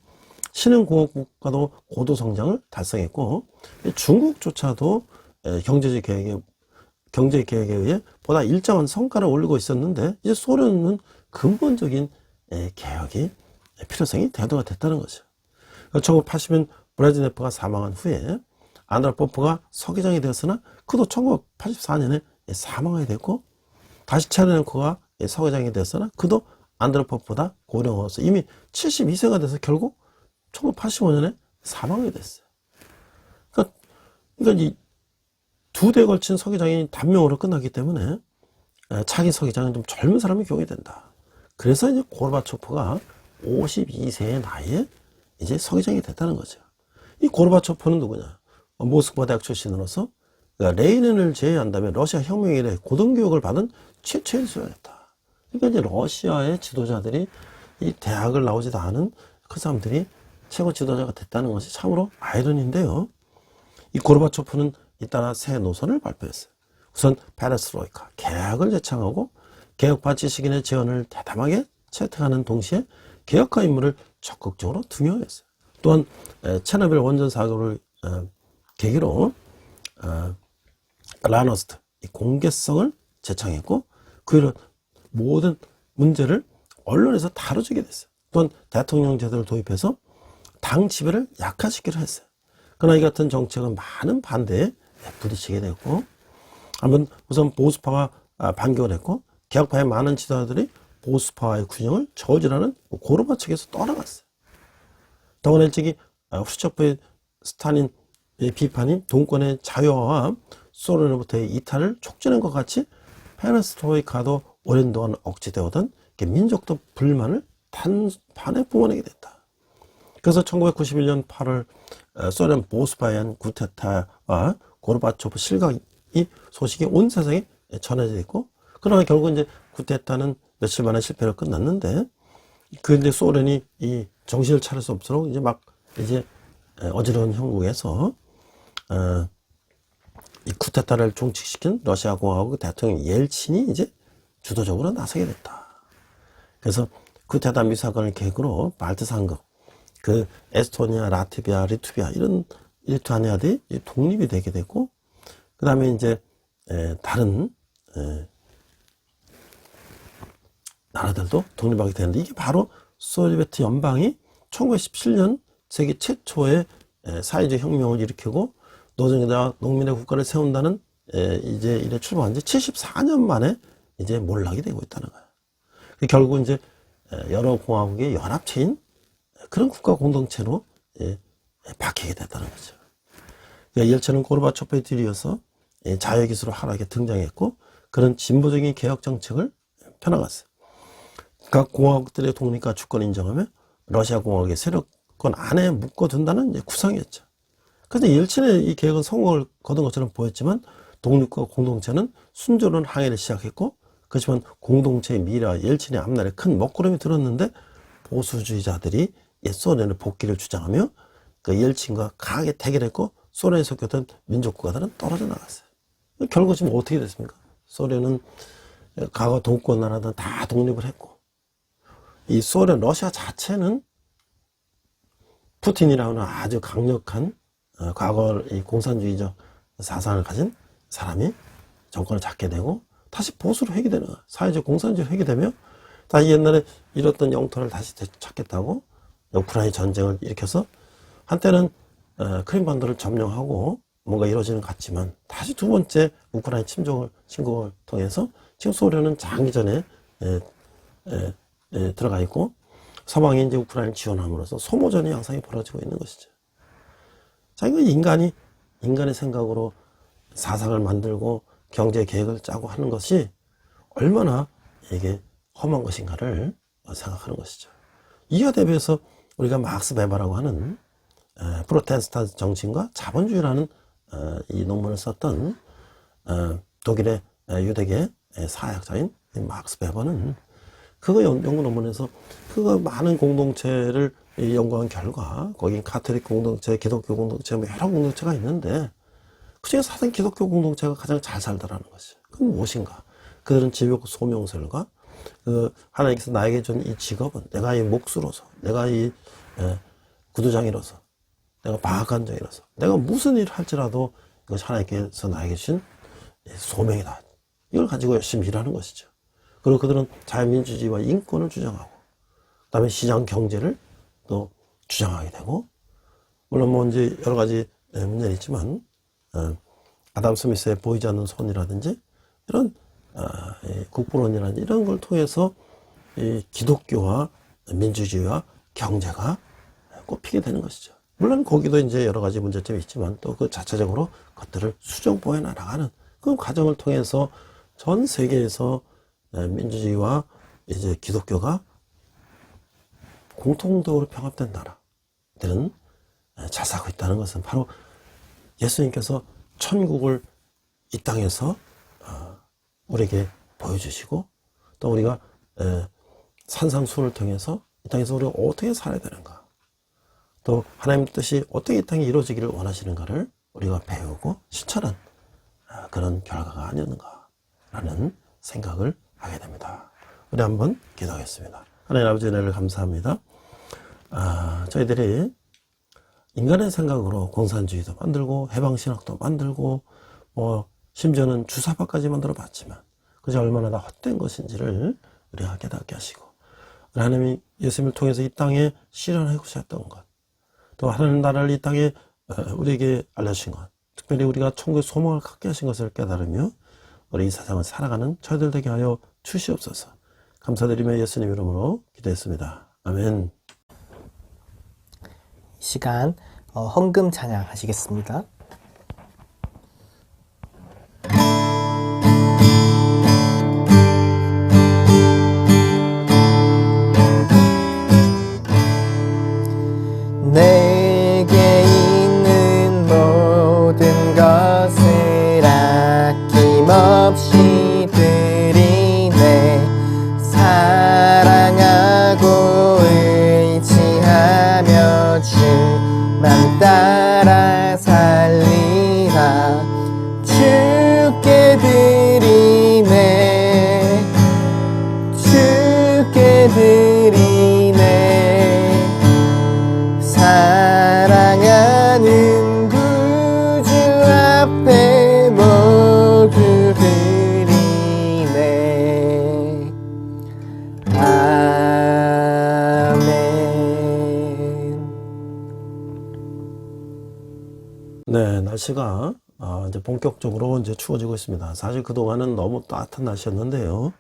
신흥공업 고도 성장을 달성했고, 중국조차도 경제 계획에 의해 보다 일정한 성과를 올리고 있었는데, 이제 소련은 근본적인 개혁이 필요성이 대두가 됐다는 거죠. 1980년 브레즈네프가 사망한 후에 안드로포프가 서기장이 되었으나 그도 1984년에 사망하게 됐고, 다시 체르넨코가 서기장이 됐으나 그도 안드로포프보다 고령으로서 이미 72세가 돼서 결국 1985년에 사망하게 됐어요. 그러니까 이 두 대에 걸친 서기장이 단명으로 끝났기 때문에 차기 서기장은 좀 젊은 사람이 경험이 된다. 그래서 이제 고르바초프가 52세의 나이에 이제 서기장이 됐다는 거죠. 이 고르바초프는 누구냐? 모스크바 대학 출신으로서 그러니까 레닌을 제외한다면 러시아 혁명 이래 고등교육을 받은 최초의 수련했다. 그러니까 이제 러시아의 지도자들이 이 대학을 나오지도 않은 그 사람들이 최고 지도자가 됐다는 것이 참으로 아이러니인데요. 이 고르바초프는 잇따라 새 노선을 발표했어요. 우선 페레스트로이카, 개혁을 제창하고 개혁파 지식인의 재원을 대담하게 채택하는 동시에 개혁가 인물을 적극적으로 등용했어요. 또한 체너빌 원전 사고를 계기로 라너스트 공개성을 제창했고 그 이런 모든 문제를 언론에서 다뤄주게 됐어요. 또한 대통령 제도를 도입해서 당 지배를 약화시키려 했어요. 그러나 이 같은 정책은 많은 반대에 부딪히게 됐고 한번 우선 보수파가 반격을 했고 개혁파의 많은 지도자들이 보수파와의 균형을 저지하는 고르바초프에서 떠나갔어요. 더구나 일찍이 후르초프의 스탈린 비판이 동권의 자유화와 소련으로부터의 이탈을 촉진한 것 같이 페레스트로이카도 오랜 동안 억지되어 오던 민족도 불만을 단판에 뿜어내게 됐다. 그래서 1991년 8월 소련 보수파에 의한 쿠데타와 고르바초프 실각이 소식이 온 세상에 전해져 있고 그러나 결국 이제 쿠데타는 며칠 만에 실패로 끝났는데 근데 소련이 이 정신을 차릴 수 없도록 이제 막 이제 어지러운 형국에서 이 쿠데타를 종식시킨 러시아 공화국 대통령 옐친이 이제 주도적으로 나서게 됐다. 그래서 쿠데타 미사건을 계기로 발트 삼국, 그 에스토니아, 라트비아, 리투비아 이런 리투아니아들이 독립이 되게 됐고, 그 다음에 이제 다른 나라들도 독립하게 되는데 이게 바로 소비에트 연방이 1917년 세계 최초의 사회주의 혁명을 일으키고 노동자와 농민의 국가를 세운다는 이제 이래 출범한 지 74년 만에 이제 몰락이 되고 있다는 거예요. 결국 이제 여러 공화국의 연합체인 그런 국가 공동체로 바뀌게 됐다는 거죠. 그러니까 옐친은 고르바초프의 뒤이어서 자유기술로 하락에 등장했고 그런 진보적인 개혁 정책을 펴나갔어요. 각 공화국들의 독립과 주권 인정하며 러시아 공화국의 세력권 안에 묶어둔다는 이제 구상이었죠. 그래서 옐친의 이 계획은 성공을 거둔 것처럼 보였지만 독립과 공동체는 순조로운 항해를 시작했고 그렇지만 공동체의 미래와 옐친의 앞날에 큰 먹구름이 들었는데 보수주의자들이 옛 소련의 복귀를 주장하며 그 옐친과 강하게 대결했고 소련에 속했던 민족국가들은 떨어져 나갔어요. 결국 지금 어떻게 됐습니까? 소련은 과거 동권 나라들은 다 독립을 했고 이 소련 러시아 자체는 푸틴이라는 아주 강력한 과거 이 공산주의적 사상을 가진 사람이 정권을 잡게 되고 다시 보수로 회귀되는 거야. 사회적 공산주의로 회귀되며 다시 옛날에 잃었던 영토를 다시 되찾겠다고 우크라이나 전쟁을 일으켜서 한때는 크림반도를 점령하고 뭔가 이루어지는 것 같지만 다시 두 번째 우크라이나 침공을 통해서 지금 소련은 장기전에 들어가 있고 서방이 이제 우크라이나를 지원함으로써 소모전의 양상이 벌어지고 있는 것이죠. 자, 이거 인간의 생각으로 사상을 만들고 경제 계획을 짜고 하는 것이 얼마나 이게 험한 것인가를 생각하는 것이죠. 이와 대비해서 우리가 막스 베버라고 하는 프로테스탄트 정신과 자본주의라는 이 논문을 썼던 독일의 유대계 사회학자인 막스 베버는 그거 연구 논문에서 그거 많은 공동체를 연구한 결과 거긴 카톨릭 공동체, 기독교 공동체 뭐 여러 공동체가 있는데 그중에서 사실 기독교 공동체가 가장 잘 살더라는 것이죠. 그건 무엇인가? 그들은 지옥 소명설과 그 하나님께서 나에게 준 이 직업은 내가 이 목수로서 내가 이 구두장이로서 내가 방학관장이로서 내가 무슨 일을 할지라도 이것이 하나님께서 나에게 주신 소명이다. 이걸 가지고 열심히 일하는 것이죠. 그리고 그들은 자유민주주의와 인권을 주장하고 그 다음에 시장 경제를 또 주장하게 되고 물론 뭐 이제 여러 가지 문제는 있지만 아담 스미스의 보이지 않는 손이라든지 이런 국부론이라든지 이런 걸 통해서 이 기독교와 민주주의와 경제가 꼽히게 되는 것이죠. 물론 거기도 이제 여러 가지 문제점이 있지만 또 그 자체적으로 그것들을 수정보해 나가는 그 과정을 통해서 전 세계에서 민주주의와 이제 기독교가 공통적으로 병합된 나라들은 잘 살고 있다는 것은 바로 예수님께서 천국을 이 땅에서 우리에게 보여주시고 또 우리가 산상수훈을 통해서 이 땅에서 우리가 어떻게 살아야 되는가 또 하나님 뜻이 어떻게 이 땅에 이루어지기를 원하시는가를 우리가 배우고 실천한 그런 결과가 아니었는가 라는 생각을 하게 됩니다. 우리 한번 기도하겠습니다. 하나님 아버지 은혜를 감사합니다. 저희들이 인간의 생각으로 공산주의도 만들고 해방신학도 만들고 심지어는 주사파까지 만들어 봤지만 그것이 얼마나 다 헛된 것인지를 우리가 깨닫게 하시고 하나님이 예수님을 통해서 이 땅에 실현하셨던 것, 또 하나님 나라를 이 땅에 우리에게 알려주신 것, 특별히 우리가 천국의 소망을 갖게 하신 것을 깨달으며 우리 이 세상을 살아가는 저희들 되게 하여 주시옵소서. 감사드리며 예수님 이름으로 기도했습니다. 아멘. 이 시간 헌금 찬양 하시겠습니다. 내게 있는 모든 것을 아낌없이 드리네. 사랑하고 의지하며 주만 따라 살리라. 주께 드리네. 주께 드리네. 사랑하는 구주 앞에 모두 드리네. 아멘. 네, 날씨가 이제 본격적으로 이제 추워지고 있습니다. 사실 그동안은 너무 따뜻한 날씨였는데요.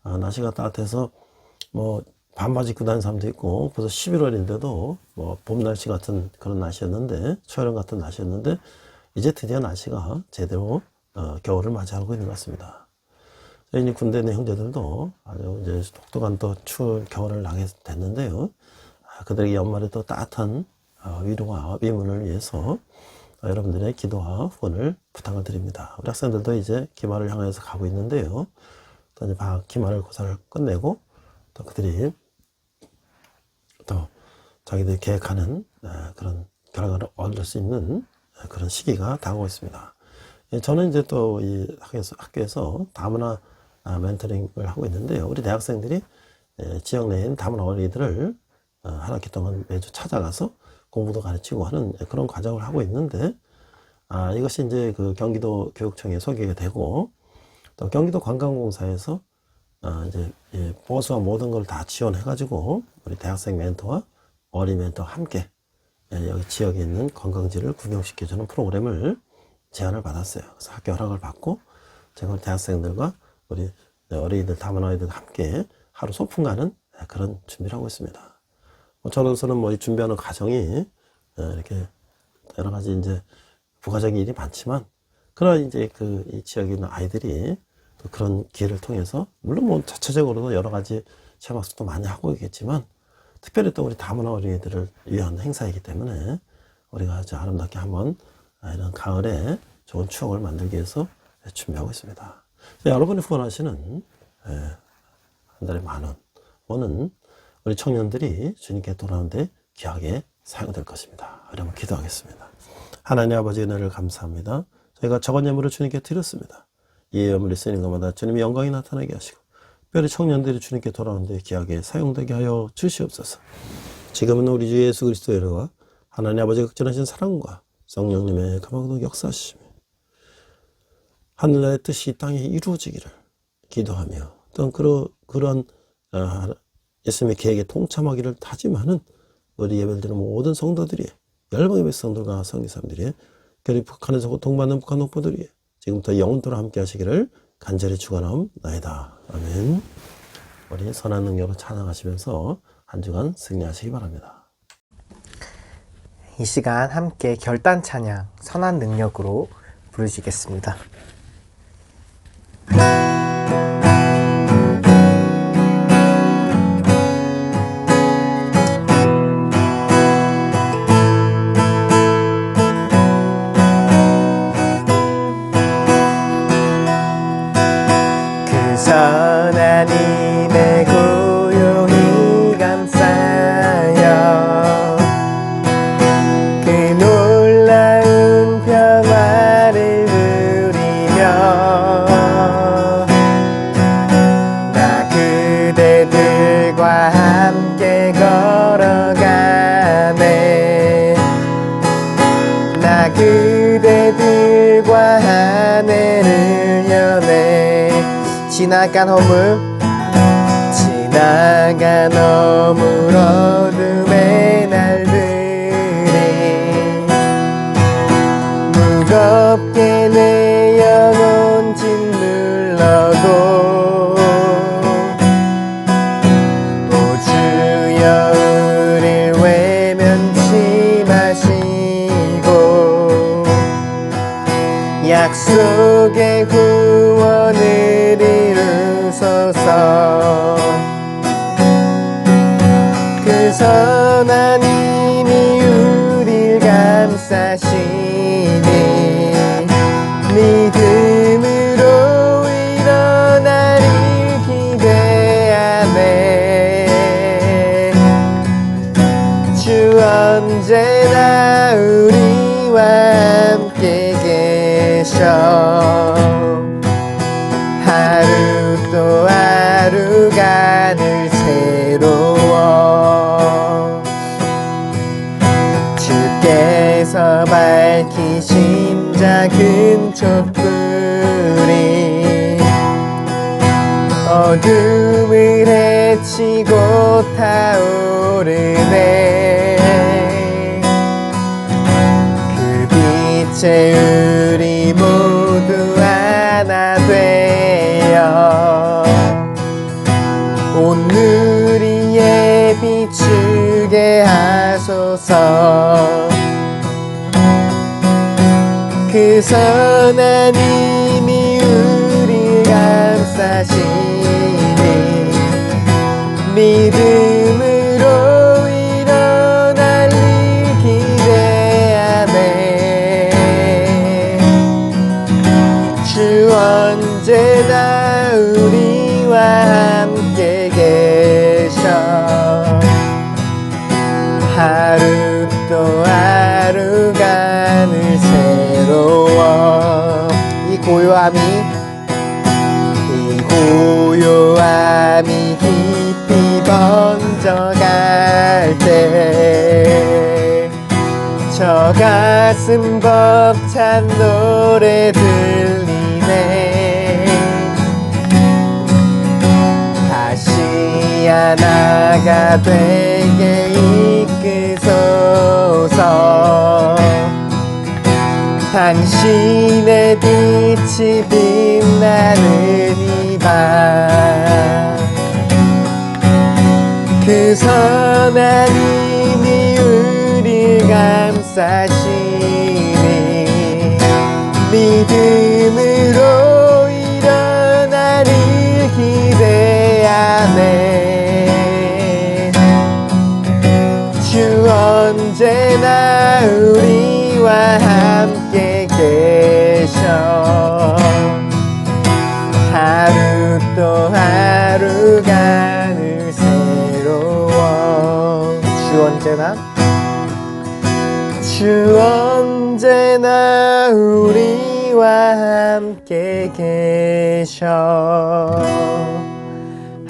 날씨가 따뜻해서 반바지 입고 다니는 사람도 있고 벌써 11월인데도 봄 날씨 같은 그런 날씨였는데, 초여름 같은 날씨였는데 이제 드디어 날씨가 제대로 겨울을 맞이하고 있는 것 같습니다. 저희 군대 내 형제들도 아주 이제 독특한 또 추운 겨울을 나게 됐는데요. 그들에게 연말에 또 따뜻한 위로와 위문을 위해서 여러분들의 기도와 후원을 부탁을 드립니다. 우리 학생들도 이제 기말을 향해서 가고 있는데요. 또 이제 기말고사를 끝내고 또 그들이 또 자기들이 계획하는 그런 결과를 얻을 수 있는 그런 시기가 다가오고 있습니다. 저는 이제 또 이 학교에서 다문화 멘토링을 하고 있는데요. 우리 대학생들이 지역 내에 있는 다문화 어린이들을 한 학기 동안 매주 찾아가서 공부도 가르치고 하는 그런 과정을 하고 있는데, 이것이 이제 그 경기도 교육청에 소개가 되고 또 경기도 관광공사에서 이제 보수와 모든 걸 다 지원해가지고 우리 대학생 멘토와 어린 멘토와 함께 여기 지역에 있는 관광지를 구경시켜주는 프로그램을 제안을 받았어요. 그래서 학교 허락을 받고 제가 대학생들과 우리 어린이들, 다문화 아이들과 함께 하루 소풍 가는 그런 준비를 하고 있습니다. 저로서는 이 준비하는 과정이 이렇게 여러 가지 이제 부가적인 일이 많지만, 그러나 이제 이 지역에 있는 아이들이 또 그런 기회를 통해서 물론 자체적으로도 여러 가지 체험학습도 많이 하고 있겠지만, 특별히 또 우리 다문화 어린이들을 위한 행사이기 때문에 우리가 아주 아름답게 한번 이런 가을에 좋은 추억을 만들기 위해서 준비하고 있습니다. 여러분이 후원하시는 한 달에 10,000원은 우리 청년들이 주님께 돌아오는데 귀하게 사용될 것입니다. 우리 한번 기도하겠습니다. 하나님 아버지 은혜를 감사합니다. 저희가 적은 예물을 주님께 드렸습니다. 이 예물을 쓰는 것마다 주님의 영광이 나타나게 하시고 특별히 청년들이 주님께 돌아오는데 귀하게 사용되게 하여 주시옵소서. 지금은 우리 주 예수 그리스도의 은혜와 하나님 아버지의 극진하신 사랑과 성령님의 감화도 역사하시며 하늘나라의 뜻이 이 땅에 이루어지기를 기도하며 또 그런 예수님의 계획에 동참하기를 다짐하는 우리 예배드리는 모든 성도들이, 열방의 백성들과 성기사님들이, 특별히 북한에서 고통받는 북한 동포들이 지금부터 영원토록 함께 하시기를 간절히 축원하옵나이다. 아멘. 우리 선한 능력으로 찬양하시면서 한 주간 승리하시기 바랍니다. 이 시간 함께 결단 찬양 선한 능력으로 부르시겠습니다. 선한 힘에 고요히 감싸여 그 놀라운 평화를 누리며 나 그대들과 한 해를 연애 지나간 허물 지나간 어물 어둠의 날들이 무겁게 내 영혼 짓눌러도 오 주여 우릴 외면치 마시고 약속의 구원을 이루소서. 그 선한 힘이 우릴 감싸시니 믿음으로 일어나리 기대하네. 주 언제나 우리와 함께 계셔. 하루 또 하루가 늘 새로워. 주께서 밝히신 작은 촛불이 어둠을 헤치고 타오르네. 그 빛에 우리 모두 하나 되어 오늘 위에 비추게 하소서. 그 선한 힘이 우리 감싸시니 믿음으로 일어날 일 기대하네. 주 언제나 우리와 함께 계셔. 하루 또 하루가 늘 새로워. 이 고요함이 깊이 번져갈 때 저 가슴 벅찬 노래 들리네. 다시 하나가 되게 이끄소서. 당신의 빛이 빛나는 이 밤 그 선한 힘이 우릴 감싸시니 믿음으로 일어날 일 기대하네. 주 언제나 우리와 함께 계셔. 하루 또 하루가 늘 새로워. 주 언제나 우리와 함께 계셔.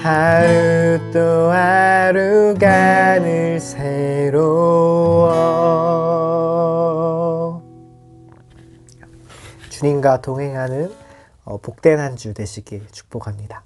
하루 또 하루가 늘 새로워. 주님과 동행하는 복된 한 주 되시길 축복합니다.